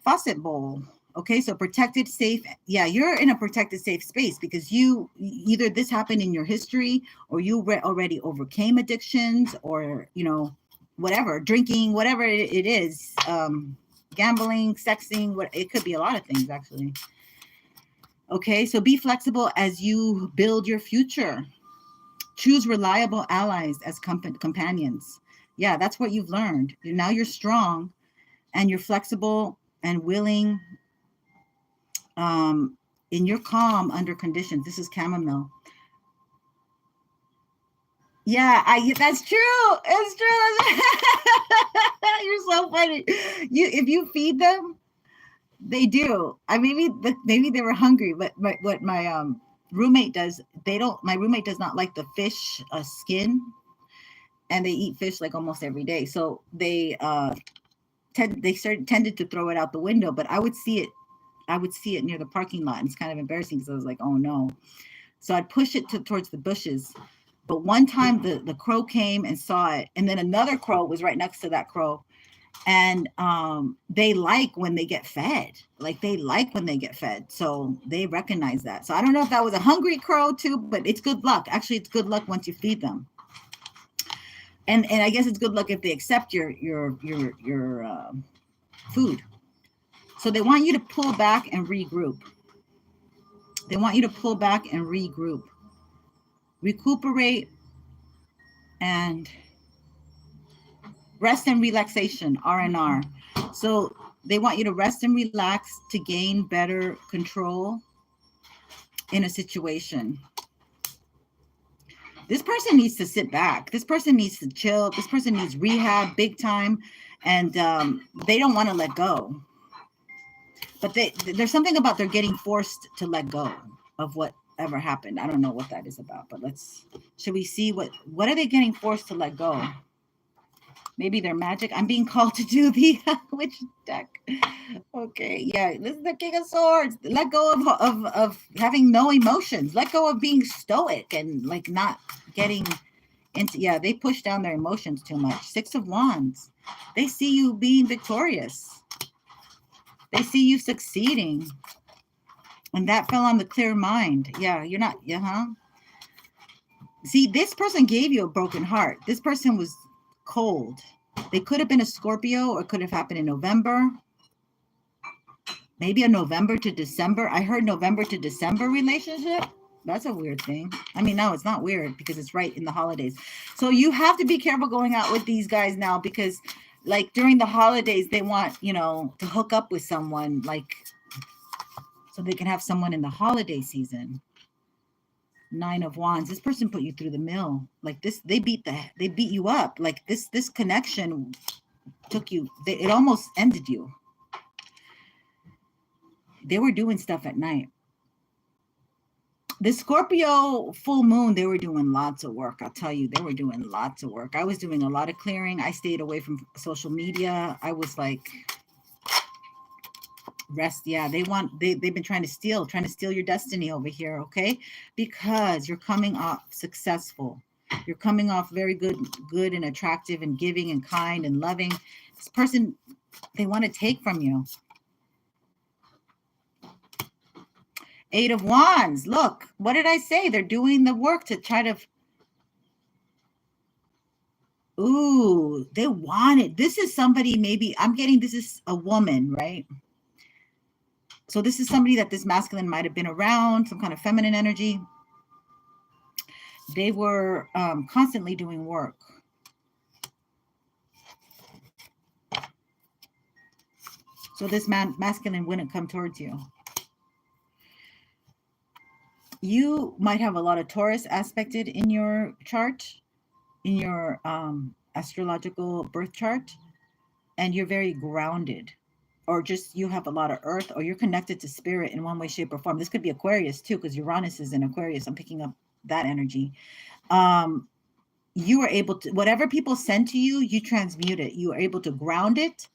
faucet bowl. Okay, so protected, safe. Yeah, you're in a protected, safe space because you either this happened in your history, or you already overcame addictions, or whatever, drinking, whatever it is, gambling, sexing. It could be a lot of things actually. Okay, so be flexible as you build your future. Choose reliable allies as companions. Yeah, that's what you've learned. Now you're strong, and you're flexible and willing. In your calm under conditions. This is chamomile. Yeah, that's true. It's true. You're so funny. If you feed them, they do. Maybe they were hungry, but what my roommate does, my roommate does not like the fish skin, and they eat fish like almost every day. So they tended to throw it out the window, but I would see it near the parking lot, and it's kind of embarrassing because I was like, oh no. So I'd push it towards the bushes. But one time the crow came and saw it, and then another crow was right next to that crow. And they like when they get fed. Like they like when they get fed. So they recognize that. So I don't know if that was a hungry crow too, but it's good luck. Actually, it's good luck once you feed them. And I guess it's good luck if they accept your food. So they want you to pull back and regroup. They want you to pull back and regroup. Recuperate and rest and relaxation, R&R. So they want you to rest and relax to gain better control in a situation. This person needs to sit back. This person needs to chill. This person needs rehab big time. And they don't want to let go. But there's something about they're getting forced to let go of whatever happened. I don't know what that is about, but should we see what are they getting forced to let go? Maybe they're magic. I'm being called to do the witch deck. Okay, yeah, this is the King of Swords. Let go of having no emotions. Let go of being stoic and like not getting into, yeah, they push down their emotions too much. 6 of Wands. They see you being victorious. They see you succeeding. And that fell on the clear mind. Yeah, you're not, See, this person gave you a broken heart. This person was cold. They could have been a Scorpio, or could have happened in November. Maybe a November to December. I heard November to December relationship. That's a weird thing. I mean, no, it's not weird because it's right in the holidays. So you have to be careful going out with these guys now, because like during the holidays, they want, you know, to hook up with someone, like so they can have someone in the holiday season. 9 of Wands. This person put you through the mill. Like this, they beat you up. Like this connection took you, it almost ended you. They were doing stuff at night. The Scorpio full moon, they were doing lots of work. I'll tell you, they were doing lots of work. I was doing a lot of clearing. I stayed away from social media. I was like, rest. Yeah, they've been trying to steal your destiny over here. Okay, because you're coming off successful. You're coming off very good and attractive and giving and kind and loving. This person, they want to take from you. 8 of Wands. Look, what did I say? They're doing the work to try to. Ooh, they want it. This is somebody, maybe I'm getting, this is a woman, right? So this is somebody that this masculine might have been around, some kind of feminine energy. They were constantly doing work. So this masculine wouldn't come towards you. You might have a lot of Taurus aspected in your chart, in your astrological birth chart, and you're very grounded, or just you have a lot of earth, or you're connected to spirit in one way, shape, or form. This could be Aquarius too, because Uranus is in Aquarius. I'm picking up that energy. You are able to, whatever people send to you, you transmute it. You are able to ground it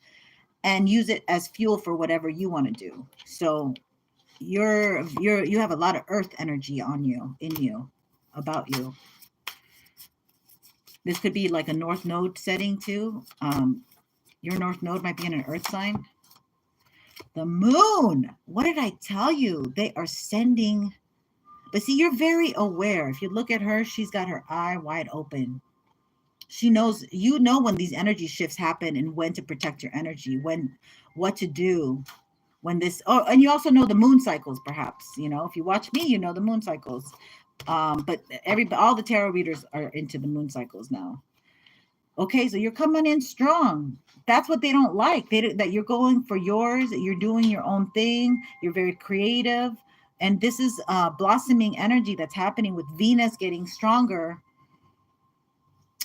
and use it as fuel for whatever you want to do. So you have a lot of earth energy on you, in you, about you. This could be like a North Node setting too. Your North Node might be in an earth sign. The moon. What did I tell you? They are sending. But see, you're very aware. If you look at her, she's got her eye wide open. She knows, you know, when these energy shifts happen and when to protect your energy, what to do. When this, oh, and you also know the moon cycles, perhaps, you know, if you watch me, you know the moon cycles. But all the tarot readers are into the moon cycles now. Okay, so you're coming in strong. That's what they don't like. That you're going for yours, that you're doing your own thing. You're very creative. And this is blossoming energy that's happening with Venus getting stronger.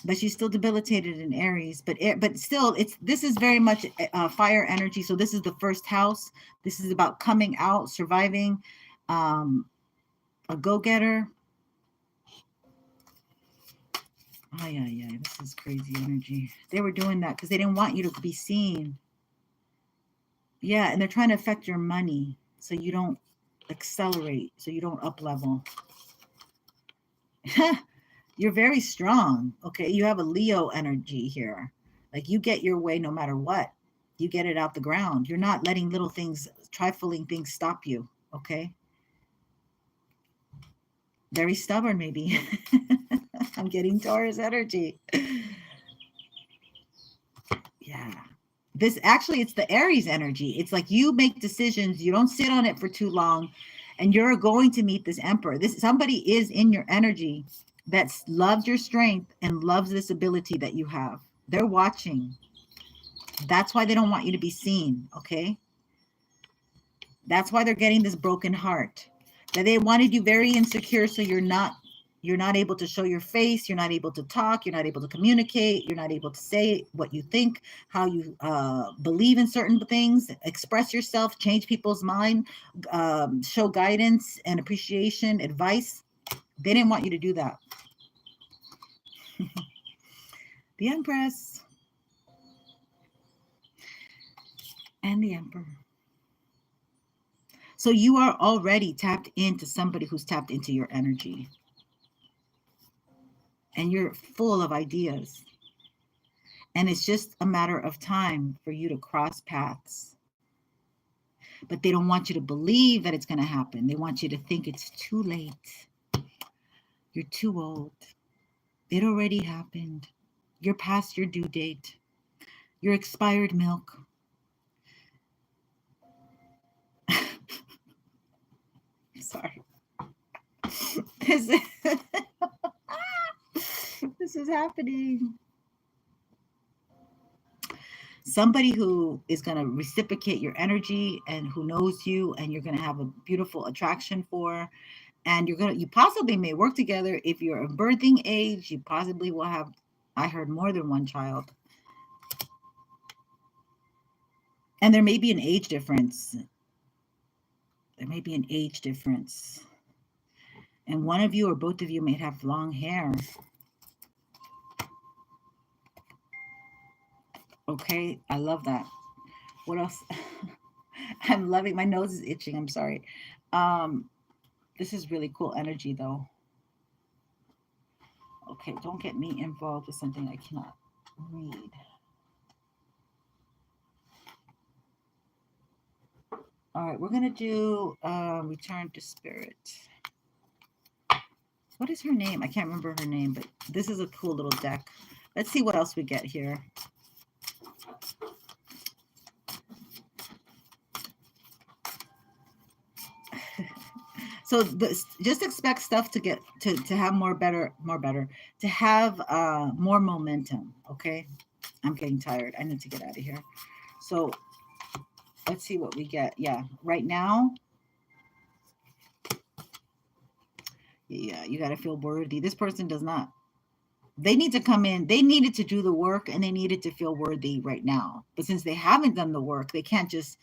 But she's still debilitated in Aries, but still, this is very much fire energy. So this is the first house. This is about coming out, surviving, a go-getter. Oh yeah, this is crazy energy. They were doing that because they didn't want you to be seen. Yeah, and they're trying to affect your money so you don't accelerate, so you don't up level. You're very strong. Okay, you have a Leo energy here. Like you get your way no matter what. You get it out the ground. You're not letting little things, trifling things stop you. Okay. Very stubborn, maybe. I'm getting Taurus energy. Yeah. This actually, it's the Aries energy. It's like you make decisions. You don't sit on it for too long. And you're going to meet this emperor. Somebody is in your energy that loves your strength and loves this ability that you have. They're watching. That's why they don't want you to be seen, okay? That's why they're getting this broken heart. That they wanted you very insecure, so you're not able to show your face, you're not able to talk, you're not able to communicate, you're not able to say what you think, how you believe in certain things, express yourself, change people's mind, show guidance and appreciation, advice. They didn't want you to do that. The Empress and the Emperor. So you are already tapped into somebody who's tapped into your energy. And you're full of ideas. And it's just a matter of time for you to cross paths. But they don't want you to believe that it's going to happen. They want you to think it's too late. You're too old. It already happened. You're past your due date. your expired milk. Sorry. This is happening. Somebody who is going to reciprocate your energy and who knows you and you're going to have a beautiful attraction for, and you possibly may work together. If you're a birthing age, you possibly will have, I heard, more than one child. And there may be an age difference. There may be an age difference. And one of you or both of you may have long hair. Okay, I love that. What else? I'm loving, my nose is itching. I'm sorry. This is really cool energy though. Okay, don't get me involved with something I cannot read. All right, we're going to do Return to Spirit. What is her name? I can't remember her name, but this is a cool little deck. Let's see what else we get here. So just expect stuff to get to have more momentum. Okay, I'm getting tired. I need to get out of here. So let's see what we get. Yeah, right now. Yeah, you got to feel worthy. This person does not. They need to come in. They needed to do the work and they needed to feel worthy right now. But since they haven't done the work, they can't just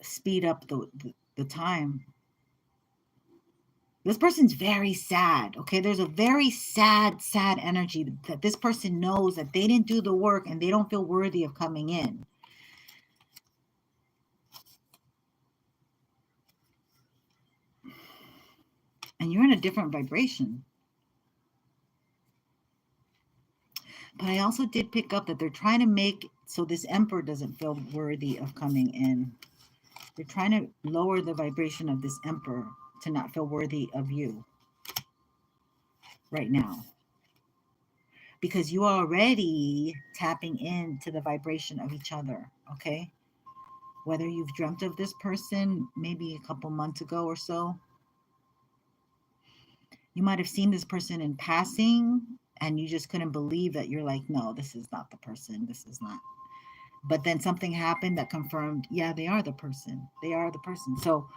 speed up the time. This person's very sad. Okay, there's a very sad energy that this person knows that they didn't do the work and they don't feel worthy of coming in. And you're in a different vibration. But I also did pick up that they're trying to make so this emperor doesn't feel worthy of coming in. They're trying to lower the vibration of this emperor to not feel worthy of you right now. Because you are already tapping into the vibration of each other, okay? Whether you've dreamt of this person maybe a couple months ago or so. You might have seen this person in passing and you just couldn't believe that. You're like, no, this is not the person. This is not. But then something happened that confirmed, yeah, they are the person. They are the person. So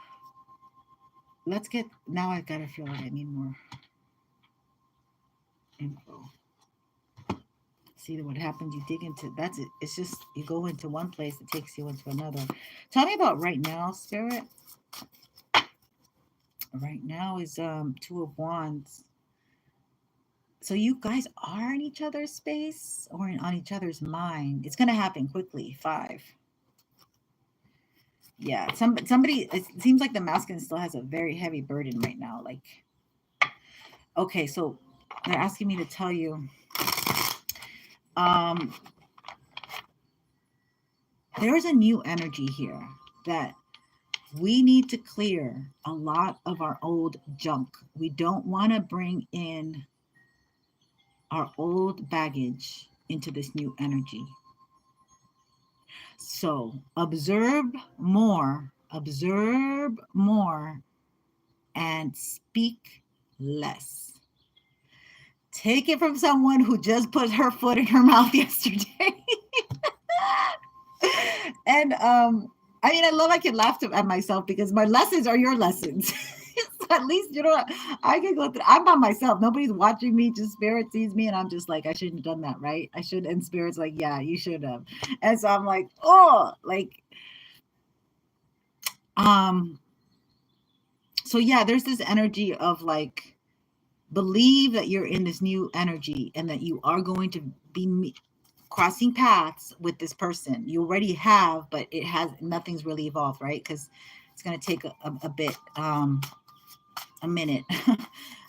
let's get, now I gotta feel like I need more info. See what happens, you dig into, that's it. It's just, you go into one place, it takes you into another. Tell me about right now, Spirit. Right now is 2 of Wands. So you guys are in each other's space or on each other's mind. It's going to happen quickly. 5. Yeah, somebody, it seems like the masculine still has a very heavy burden right now. Like, okay, so they're asking me to tell you, there's a new energy here that we need to clear a lot of our old junk. We don't want to bring in our old baggage into this new energy. So observe more, and speak less. Take it from someone who just put her foot in her mouth yesterday. And I mean, I love I can laugh at myself because my lessons are your lessons. So at least, you know, I can go through. I'm by myself. Nobody's watching me. Just Spirit sees me, and I'm just like, I shouldn't have done that, right? I should. And Spirit's like, yeah, you should have. And so I'm like, oh, like, so yeah, there's this energy of like, believe that you're in this new energy and that you are going to be crossing paths with this person. You already have, but it has, nothing's really evolved, right? Because it's going to take a bit, a minute.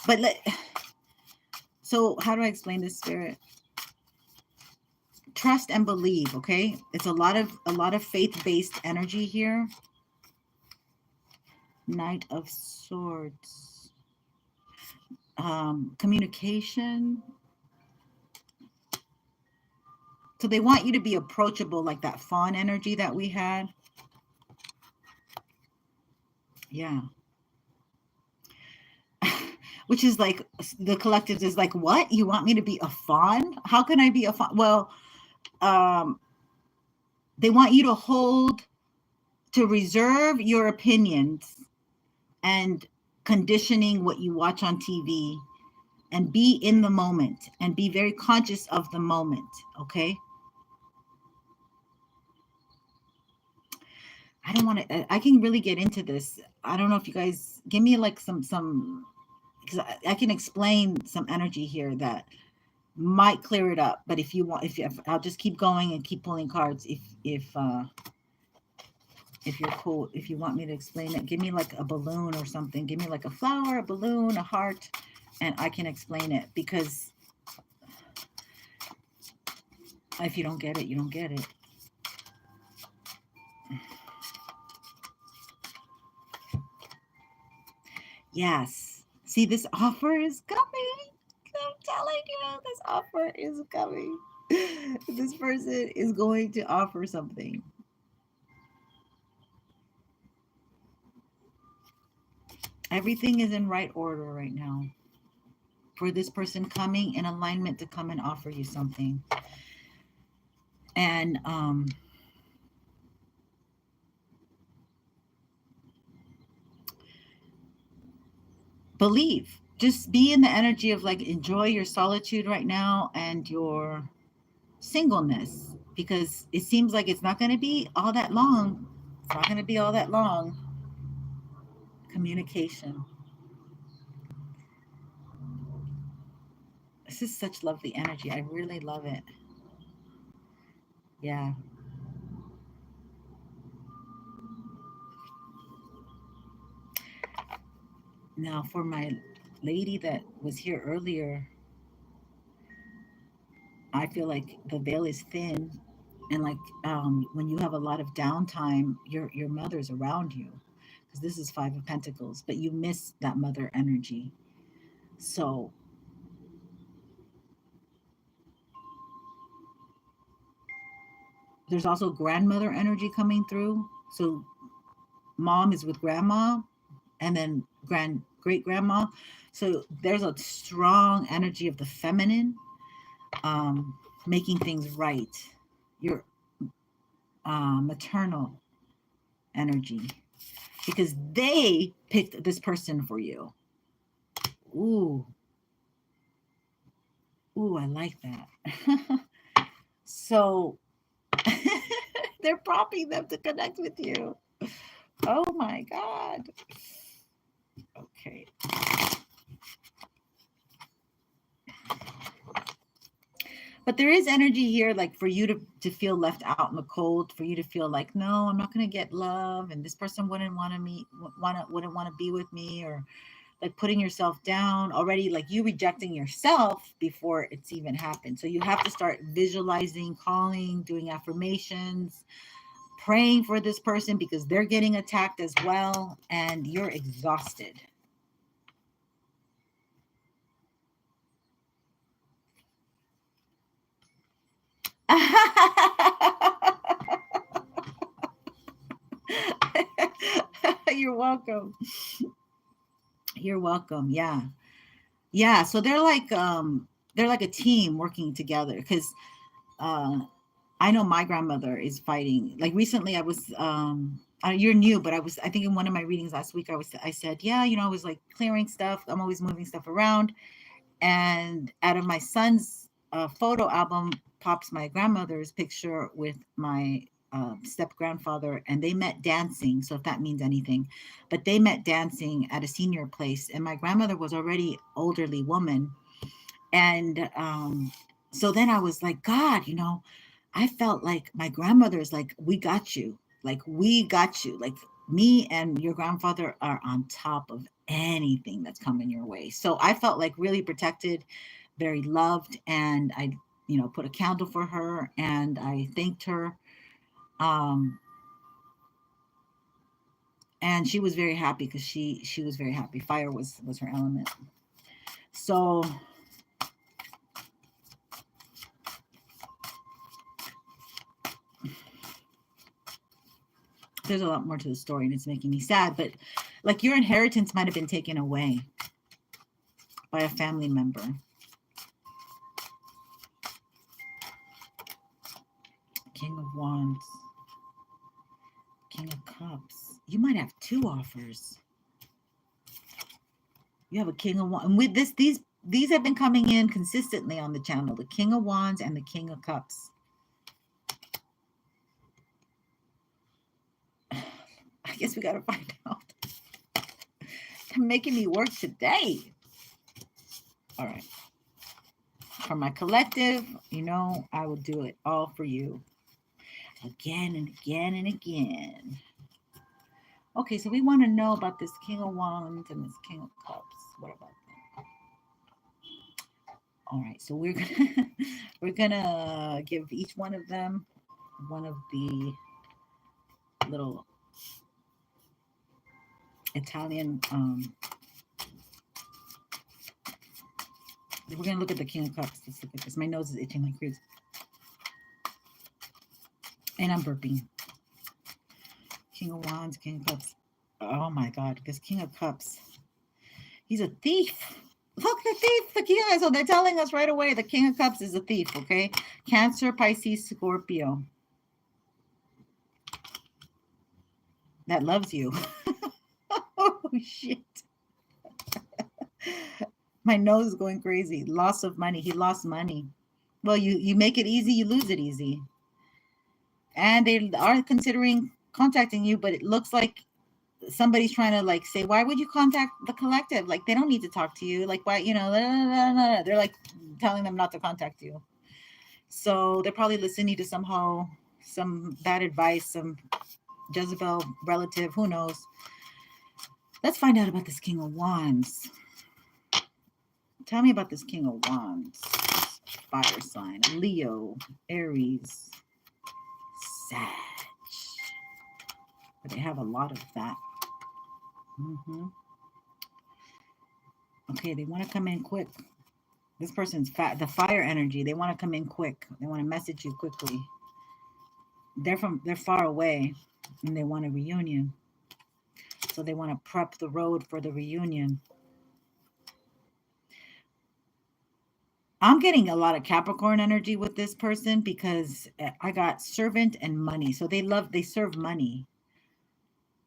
But so how do I explain this, Spirit? Trust and believe, okay? It's a lot of faith-based energy here. Knight of Swords. Communication. So they want you to be approachable, like that fawn energy that we had. Yeah. Which is like, the collective is like, what? You want me to be a fawn? How can I be a fawn? Well, they want you to reserve your opinions and conditioning what you watch on TV, and be in the moment and be very conscious of the moment. Okay. I don't want to, I can really get into this. I don't know if you guys give me like some, because I can explain some energy here that might clear it up. But if you want, if I'll just keep going and keep pulling cards. If you're cool, if you want me to explain it, give me like a balloon or something. Give me like a flower, a balloon, a heart, and I can explain it. Because if you don't get it, you don't get it. Yes. See, this offer is coming. I'm telling you, this offer is coming. This person is going to offer something. Everything is in right order right now for this person coming in alignment to come and offer you something. And believe, just be in the energy of like, enjoy your solitude right now and your singleness, because it seems like it's not going to be all that long. It's not going to be all that long. Communication. This is such lovely energy. I really love it. Yeah. Now for my lady that was here earlier, I feel like the veil is thin, and like when you have a lot of downtime, your mother's around you, because this is Five of Pentacles, but you miss that mother energy. So there's also grandmother energy coming through. So mom is with grandma, and then great grandma. So there's a strong energy of the feminine, making things right. Your maternal energy, because they picked this person for you. Ooh, I like that. So they're prompting them to connect with you. Oh my God. Okay. But there is energy here, like for you to feel left out in the cold, for you to feel like, no, I'm not going to get love, and this person wouldn't want to be with me, or like putting yourself down already, like you rejecting yourself before it's even happened. So you have to start visualizing, calling, doing affirmations, praying for this person, because they're getting attacked as well, and you're exhausted. You're welcome. You're welcome. Yeah. Yeah. So they're like a team working together, because I know my grandmother is fighting. Like recently I was you're new, but I think in one of my readings last week, I said, yeah, I was like clearing stuff. I'm always moving stuff around. And out of my son's photo album pops my grandmother's picture with my step grandfather, and they met dancing. So if that means anything, but they met dancing at a senior place, and my grandmother was already elderly woman. And so then I was like, God, I felt like my grandmother's like, we got you. Like, we got you. Like, me and your grandfather are on top of anything that's coming your way. So I felt like really protected, very loved. And I, put a candle for her, and I thanked her. And she was very happy, because she was very happy. Fire was her element. So There's a lot more to the story, and it's making me sad. But like your inheritance might have been taken away by a family member. King of Wands. King of Cups. You might have two offers. You have a King of Wands. And with this, these have been coming in consistently on the channel. The King of Wands and the King of Cups. I guess we got to find out. They're making me work today. All right. For my collective, you know, I will do it all for you. Again and again and again. Okay, so we want to know about this King of Wands and this King of Cups. What about that? All right, so we're gonna give each one of them one of the little Italian. We're gonna look at the King of Cups. Let's look at this. My nose is itching like crazy, and I'm burping. King of Wands, King of Cups. Oh my God, this King of Cups. He's a thief. Look, the thief, the King of, so they're telling us right away the King of Cups is a thief, okay? Cancer, Pisces, Scorpio. That loves you. Oh, shit. My nose is going crazy. Loss of money. He lost money. Well, you make it easy, you lose it easy. And they are considering contacting you, but it looks like somebody's trying to like say, why would you contact the collective? Like, they don't need to talk to you. Like, why, you know, they're like telling them not to contact you. So they're probably listening to some bad advice, some Jezebel relative, who knows. Let's find out about this King of Wands. Tell me about this King of Wands. Fire sign, Leo, Aries, Sag. But they have a lot of that. Okay, they want to come in quick. This person's fat. The fire energy. They want to come in quick. They want to message you quickly. They're far away, and they want a reunion. So they want to prep the road for the reunion. I'm getting a lot of Capricorn energy with this person because I got servant and money. So they serve money.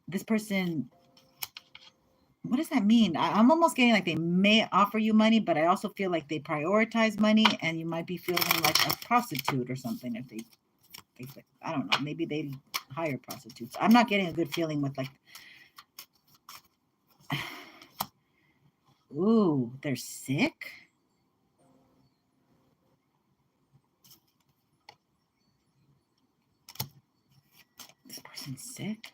This person, what does that mean? I'm almost getting like they may offer you money, but I also feel like they prioritize money, and you might be feeling like a prostitute or something if they I don't know, maybe they hire prostitutes. I'm not getting a good feeling with like, ooh, they're sick. This person's sick.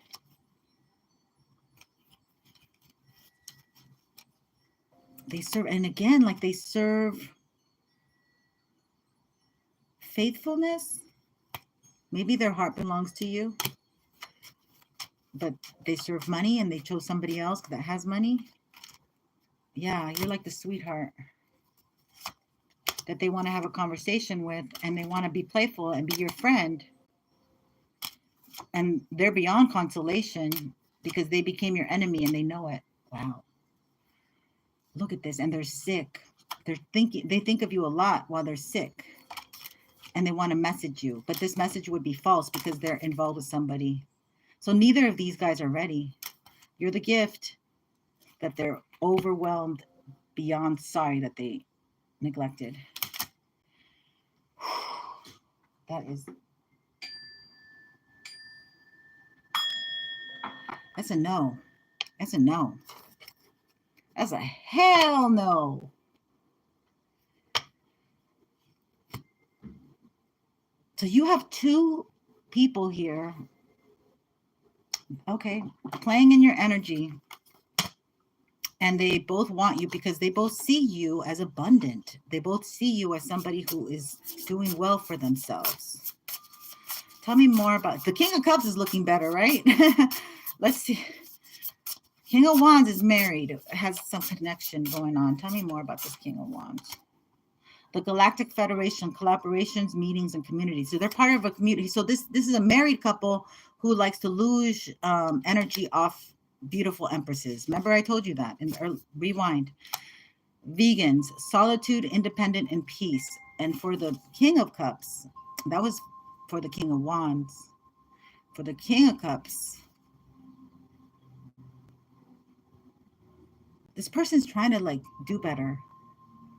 They serve, and again, like they serve faithfulness. Maybe their heart belongs to you, but they serve money and they chose somebody else that has money. Yeah, you're like the sweetheart that they want to have a conversation with, and they want to be playful and be your friend. And they're beyond consolation because they became your enemy and they know it. Wow. Look at this. And they're sick. They think of you a lot while they're sick. And they want to message you. But this message would be false because they're involved with somebody. So neither of these guys are ready. You're the gift that they're overwhelmed beyond sorry that they neglected. That's a no. That's a no. That's a hell no. So you have two people here, okay, playing in your energy. And they both want you because they both see you as abundant. They both see you as somebody who is doing well for themselves. Tell me more about the King of Cups is looking better, right? Let's see. King of Wands is married, has some connection going on. Tell me more about this King of Wands. The Galactic Federation, collaborations, meetings, and communities. So they're part of a community. So this is a married couple who likes to lose energy off beautiful empresses. Remember I told you that, and rewind. Vegans, solitude, independent, and peace. And for the King of Cups, that was for the King of Wands. For the King of Cups, this person's trying to like do better,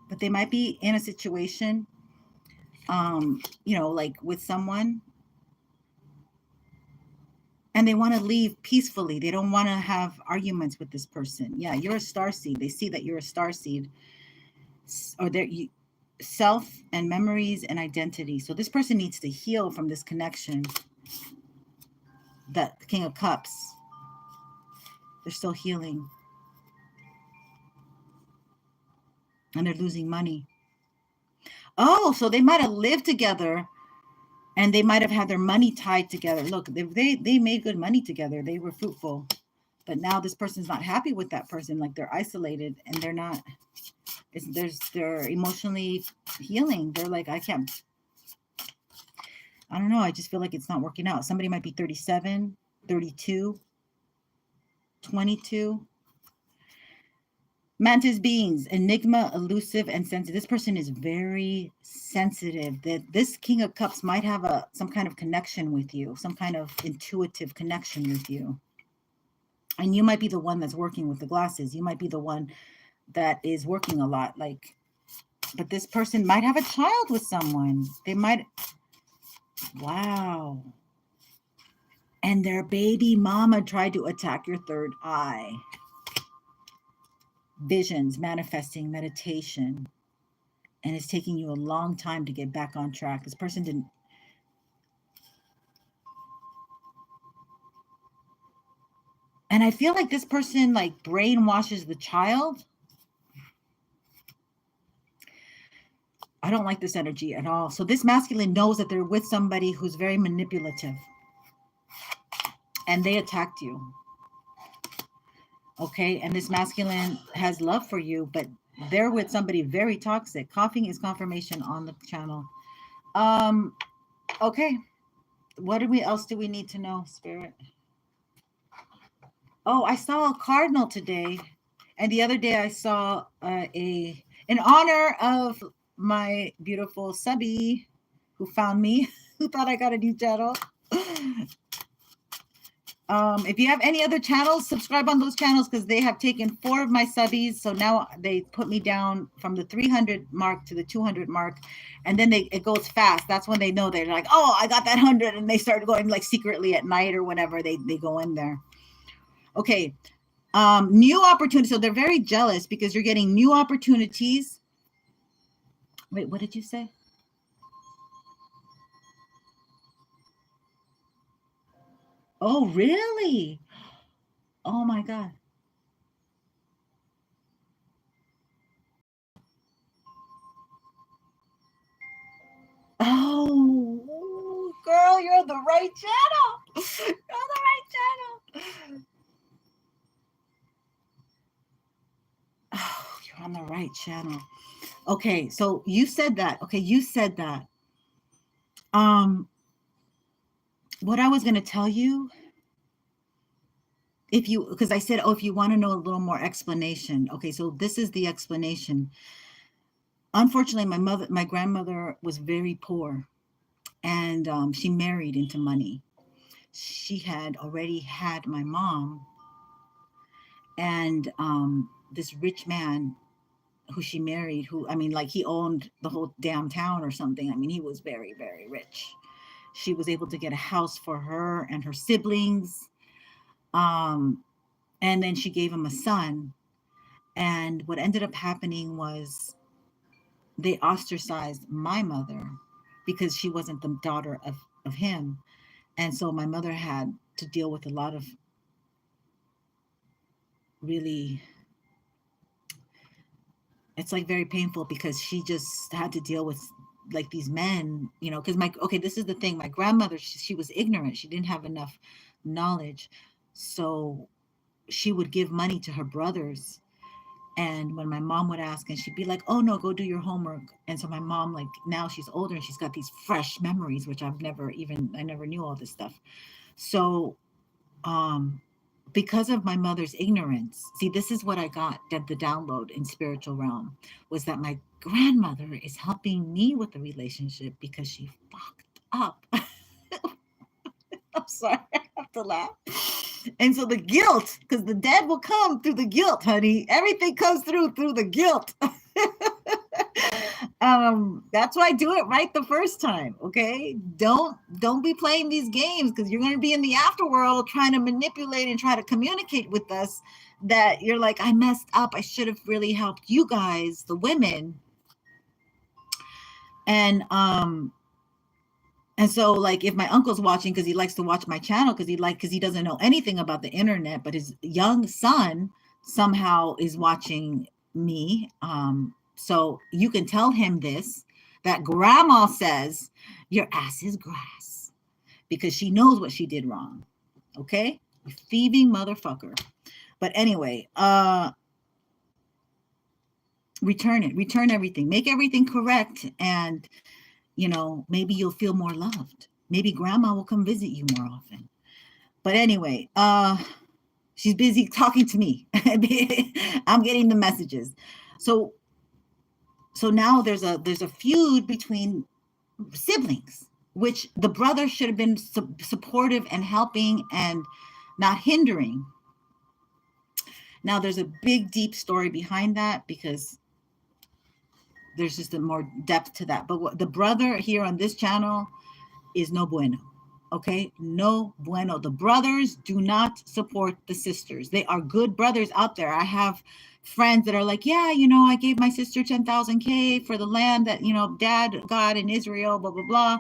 but they might be in a situation, you know, like with someone, and they want to leave peacefully. They don't want to have arguments with this person. Yeah, you're a star seed. They see that you're a star seed, or they're self and memories and identity. So this person needs to heal from this connection. That King of Cups, they're still healing, and they're losing money. Oh, so they might have lived together, and they might have had their money tied together. Look, they made good money together. They were fruitful, but now this person's not happy with that person. Like they're isolated, and they're not. They're emotionally healing. They're like, I can't. I don't know. I just feel like it's not working out. Somebody might be 37, 32, 22. Mantis beings, enigma, elusive, and sensitive. This person is very sensitive. That this King of Cups might have some kind of connection with you, some kind of intuitive connection with you. And you might be the one that's working with the glasses. You might be the one that is working a lot. Like, but this person might have a child with someone. They might. Wow. And their baby mama tried to attack your third eye. Visions, manifesting, meditation. And it's taking you a long time to get back on track. This person didn't. And I feel like this person like brainwashes the child. I don't like this energy at all. So this masculine knows that they're with somebody who's very manipulative. And they attacked you. Okay, and this masculine has love for you, but they're with somebody very toxic. Coughing is confirmation on the channel. Okay, what else do we need to know, Spirit? Oh, I saw a cardinal today, and the other day I saw in honor of my beautiful subby who found me, who thought I got a new channel. If you have any other channels, subscribe on those channels, because they have taken 4 of my subbies. So now they put me down from the 300 mark to the 200 mark, and then it goes fast. That's when they know. They're like, oh, I got that 100, and they start going like secretly at night or whenever they go in there. Okay, new opportunities. So they're very jealous because you're getting new opportunities. Wait, what did you say? Oh, really? Oh my God. Oh, girl, you're on the right channel. You're on the right channel. Oh, you're on the right channel. Okay, so you said that. Okay, you said that. What I was going to tell you, because I said, oh, if you want to know a little more explanation. Okay, so this is the explanation. Unfortunately, my grandmother was very poor, and she married into money. She had already had my mom, and this rich man who she married, who, I mean, like he owned the whole damn town or something. I mean, he was very, very rich. She was able to get a house for her and her siblings. And then she gave him a son. And what ended up happening was they ostracized my mother because she wasn't the daughter of him. And so my mother had to deal with a lot of really, it's like very painful, because she just had to deal with like these men, you know, because this is the thing. My grandmother, she was ignorant. She didn't have enough knowledge. So she would give money to her brothers. And when my mom would ask, and she'd be like, oh no, go do your homework. And so my mom, like now she's older and she's got these fresh memories, which I never knew all this stuff. So, because of my mother's ignorance, see, this is what I got, that the download in spiritual realm was that my grandmother is helping me with the relationship because she fucked up. I'm sorry, I have to laugh. And so the guilt, because the dead will come through the guilt, honey. Everything comes through the guilt. That's why I do it right the first time. Okay, don't be playing these games, because you're going to be in the afterworld trying to manipulate and try to communicate with us that you're like, I messed up, I should have really helped you guys, the women. And so, like, if my uncle's watching, because he likes to watch my channel, because he doesn't know anything about the internet, but his young son somehow is watching me. So you can tell him this, that grandma says your ass is grass, because she knows what she did wrong. Okay, you thieving motherfucker. But anyway, return everything, make everything correct, and maybe you'll feel more loved. Maybe grandma will come visit you more often. But anyway, she's busy talking to me. I'm getting the messages. So now there's a feud between siblings, which the brother should have been supportive and helping and not hindering. Now there's a big, deep story behind that, because there's just a more depth to that. But what the brother here on this channel is no bueno. Okay, no bueno. The brothers do not support the sisters. They are good brothers out there. I have friends that are like, yeah, I gave my sister 10,000K for the land that, dad got in Israel, blah, blah, blah.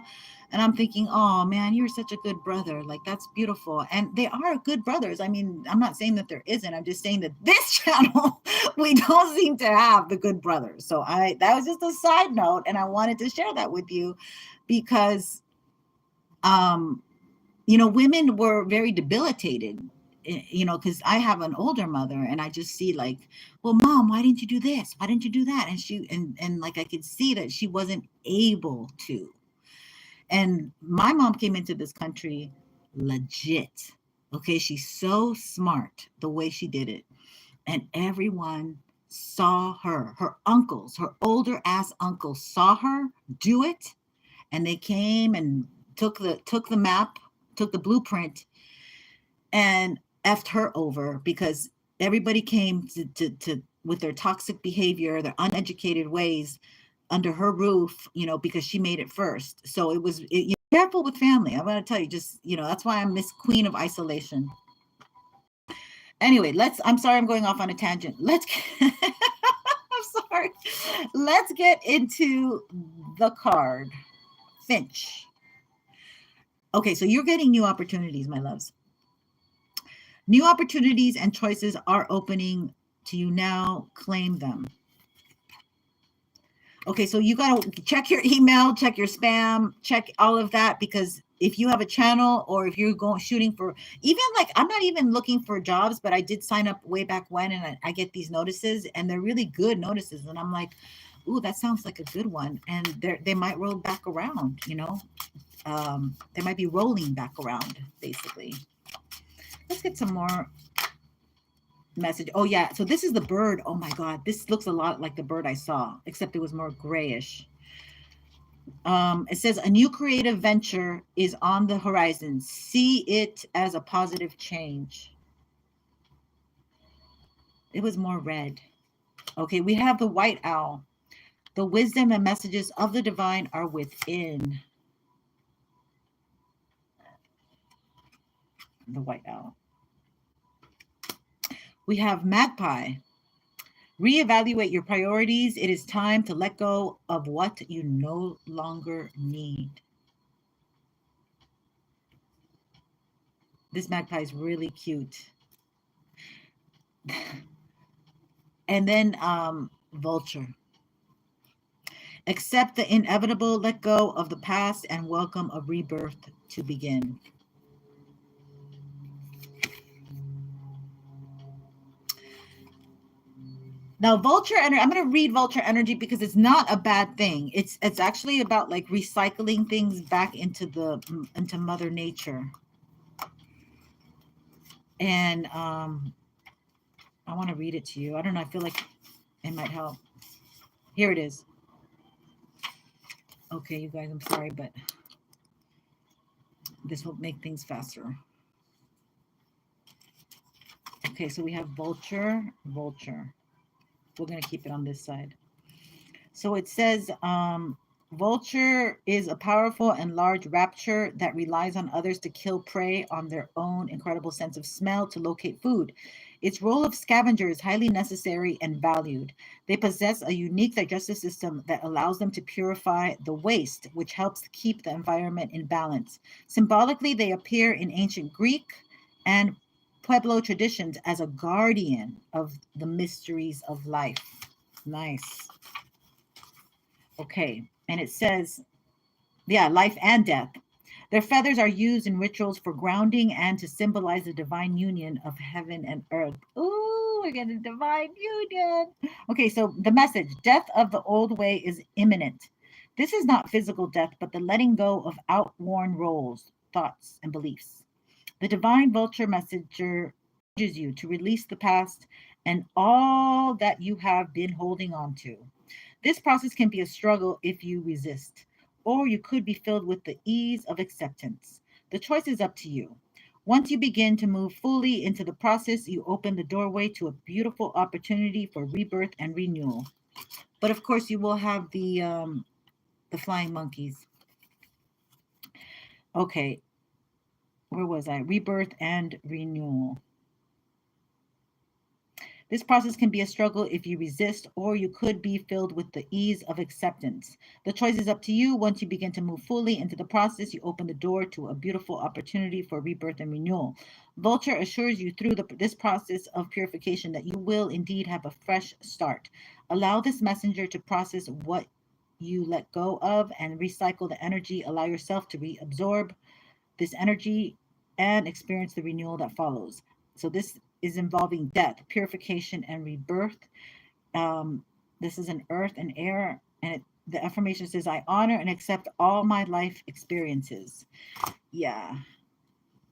And I'm thinking, oh man, you're such a good brother. Like, that's beautiful. And they are good brothers. I mean, I'm not saying that there isn't. I'm just saying that this channel, we don't seem to have the good brothers. So that was just a side note. And I wanted to share that with you because, women were very debilitated, because I have an older mother, and I just see like, well, mom, why didn't you do this? Why didn't you do that? And like, I could see that she wasn't able to. And my mom came into this country legit. Okay, she's so smart the way she did it. And everyone saw her uncles, her older ass uncles saw her do it. And they came and took the map, took the blueprint, and effed her over, because everybody came to with their toxic behavior, their uneducated ways, under her roof, because she made it first. So it was careful with family. I'm going to tell you, just, that's why I'm Miss Queen of Isolation. Anyway, I'm sorry, I'm going off on a tangent. I'm sorry. Let's get into the card. Finch. Okay, so you're getting new opportunities, my loves. New opportunities and choices are opening to you now. Claim them. Okay, so you got to check your email, check your spam, check all of that, because if you have a channel, or if you're shooting for, even like, I'm not even looking for jobs, but I did sign up way back when, and I get these notices, and they're really good notices. And I'm like, ooh, that sounds like a good one. And they might roll back around, they might be rolling back around, basically. Let's get some more message. Oh yeah, so this is the bird. Oh my god, this looks a lot like the bird I saw, except it was more grayish. It says a new creative venture is on the horizon. See it as a positive change. It was more red. Okay, we have the white owl. The wisdom and messages of the divine are within. The white owl. We have magpie. Reevaluate your priorities. It is time to let go of what you no longer need. This magpie is really cute. And then vulture. Accept the inevitable, let go of the past, and welcome a rebirth to begin. Now, vulture energy, I'm going to read vulture energy because it's not a bad thing. It's actually about like recycling things back into Mother Nature. And I want to read it to you. I don't know. I feel like it might help. Here it is. Okay, you guys, I'm sorry, but this will make things faster. Okay, so we have vulture, vulture. We're going to keep it on this side. So it says, vulture is a powerful and large rapture that relies on others to kill prey on their own incredible sense of smell to locate food. Its role of scavenger is highly necessary and valued. They possess a unique digestive system that allows them to purify the waste, which helps keep the environment in balance. Symbolically, they appear in ancient Greek and Pueblo traditions as a guardian of the mysteries of life. Nice. Okay, and it says, yeah, life and death. Their feathers are used in rituals for grounding and to symbolize the divine union of heaven and earth. Ooh, we're getting divine union. Okay, so the message, death of the old way is imminent. This is not physical death, but the letting go of outworn roles, thoughts, and beliefs. The divine vulture messenger urges you to release the past and all that you have been holding on to. This process can be a struggle if you resist, or you could be filled with the ease of acceptance. The choice is up to you. Once you begin to move fully into the process, you open the doorway to a beautiful opportunity for rebirth and renewal. But of course, you will have the flying monkeys. Okay, where was I? Rebirth and renewal. This process can be a struggle if you resist, or you could be filled with the ease of acceptance. The choice is up to you. Once you begin to move fully into the process, you open the door to a beautiful opportunity for rebirth and renewal. Vulture assures you through this process of purification that you will indeed have a fresh start. Allow this messenger to process what you let go of and recycle the energy. Allow yourself to reabsorb this energy and experience the renewal that follows. So this is involving death, purification, and rebirth. Um, this is an earth and air, and the affirmation says, "I honor and accept all my life experiences." Yeah,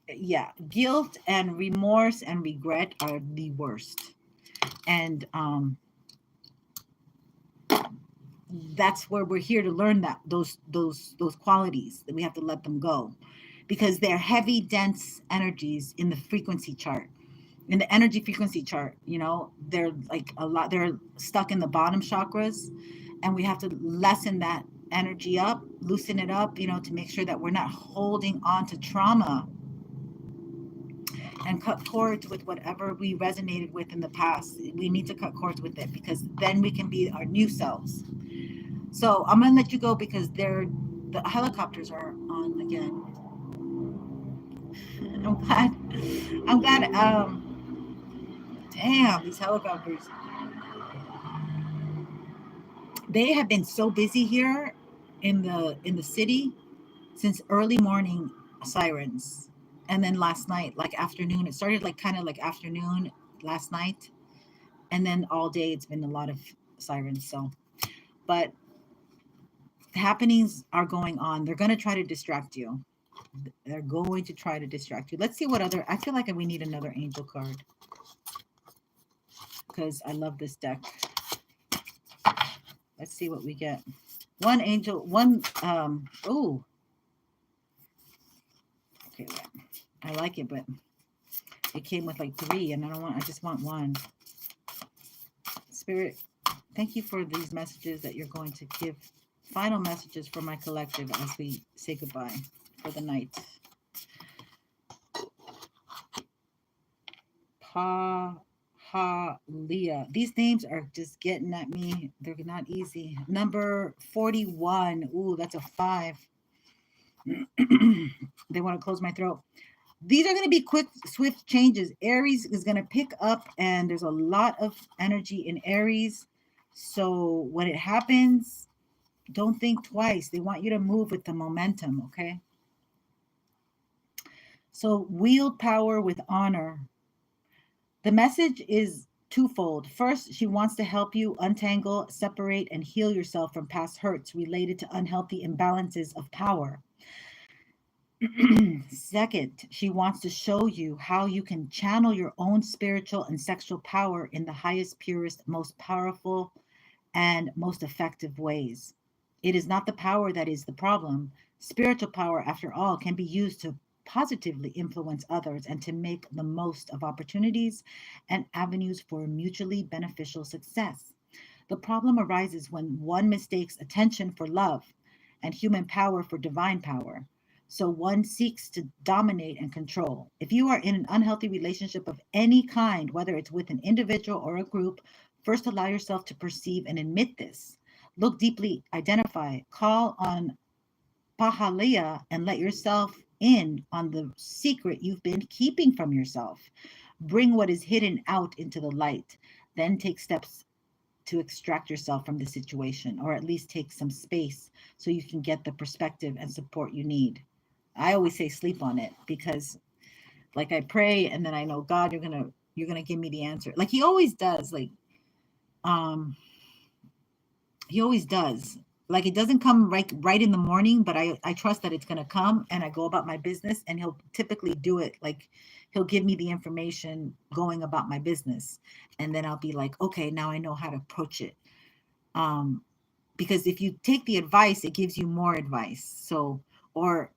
yeah. Guilt and remorse and regret are the worst, and that's where we're here to learn that those qualities that we have to let them go, because they're heavy, dense energies in the frequency chart. In the energy frequency chart, they're like a lot, they're stuck in the bottom chakras, and we have to lessen that energy up, loosen it up, to make sure that we're not holding on to trauma, and cut cords with whatever we resonated with in the past. We need to cut cords with it, because then we can be our new selves. So I'm gonna let you go because the helicopters are on again. I'm glad damn, these helicopters. They have been so busy here in the city since early morning sirens. And then last night, like afternoon, it started like kind of like afternoon last night. And then all day it's been a lot of sirens. So, but happenings are going on. They're going to try to distract you. They're going to try to distract you. Let's see what other, I feel like we need another angel card because I love this deck. Let's see what we get. One angel, oh, okay, yeah. I like it, but it came with like 3 and I just want 1. Spirit, thank you for these messages that you're going to give. Final messages for my collective as we say goodbye for the night. Leah. These names are just getting at me. They're not easy. Number 41. Ooh, that's a 5. They want to close my throat. These are going to be quick, swift changes. Aries is going to pick up, and there's a lot of energy in Aries. So when it happens, don't think twice. They want you to move with the momentum, okay? So wield power with honor. The message is twofold. First, she wants to help you untangle, separate, and heal yourself from past hurts related to unhealthy imbalances of power. Second, she wants to show you how you can channel your own spiritual and sexual power in the highest, purest, most powerful, and most effective ways. It is not the power that is the problem. Spiritual power, after all, can be used to positively influence others and to make the most of opportunities and avenues for mutually beneficial success. The problem arises when one mistakes attention for love and human power for divine power. So one seeks to dominate and control. If you are in an unhealthy relationship of any kind, whether it's with an individual or a group, first allow yourself to perceive and admit this. Look deeply, identify, call on Pahalia, and let yourself in on the secret you've been keeping from yourself. Bring what is hidden out into the light. Then take steps to extract yourself from the situation, or at least take some space so you can get the perspective and support you need. I always say sleep on it, because like I pray and then I know, God, you're gonna give me the answer. Like he always does. Um he always does. Like it doesn't come right in the morning, but I trust that it's gonna come, and I go about my business, and he'll typically do it. Like he'll give me the information going about my business, and then I'll be like, okay, now I know how to approach it. Um, because if you take the advice, it gives you more advice. So, or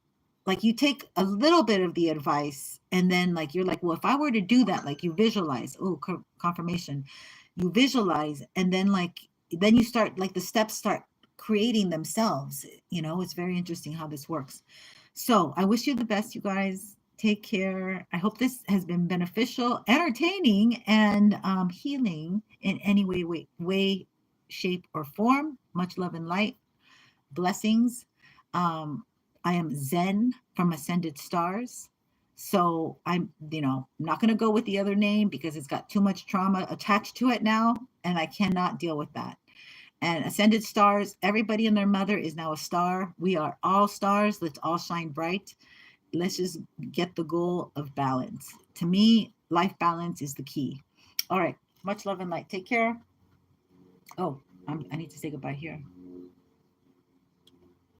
like you take a little bit of the advice, and then like you're like, well, if I were to do that, like you visualize, oh, confirmation, you visualize, and then you start, like the steps start creating themselves. It's very interesting how this works. So I wish you the best, you guys. Take care. I hope this has been beneficial, entertaining, and healing in any way, shape, or form. Much love and light. Blessings. Um, I am Zen from Ascended Stars. So I'm not going to go with the other name because it's got too much trauma attached to it now, and I cannot deal with that. And Ascended Stars, everybody and their mother is now a star. We are all stars. Let's all shine bright. Let's just get the goal of balance. To me, life balance is the key. All right. Much love and light. Take care. Oh, I need to say goodbye here.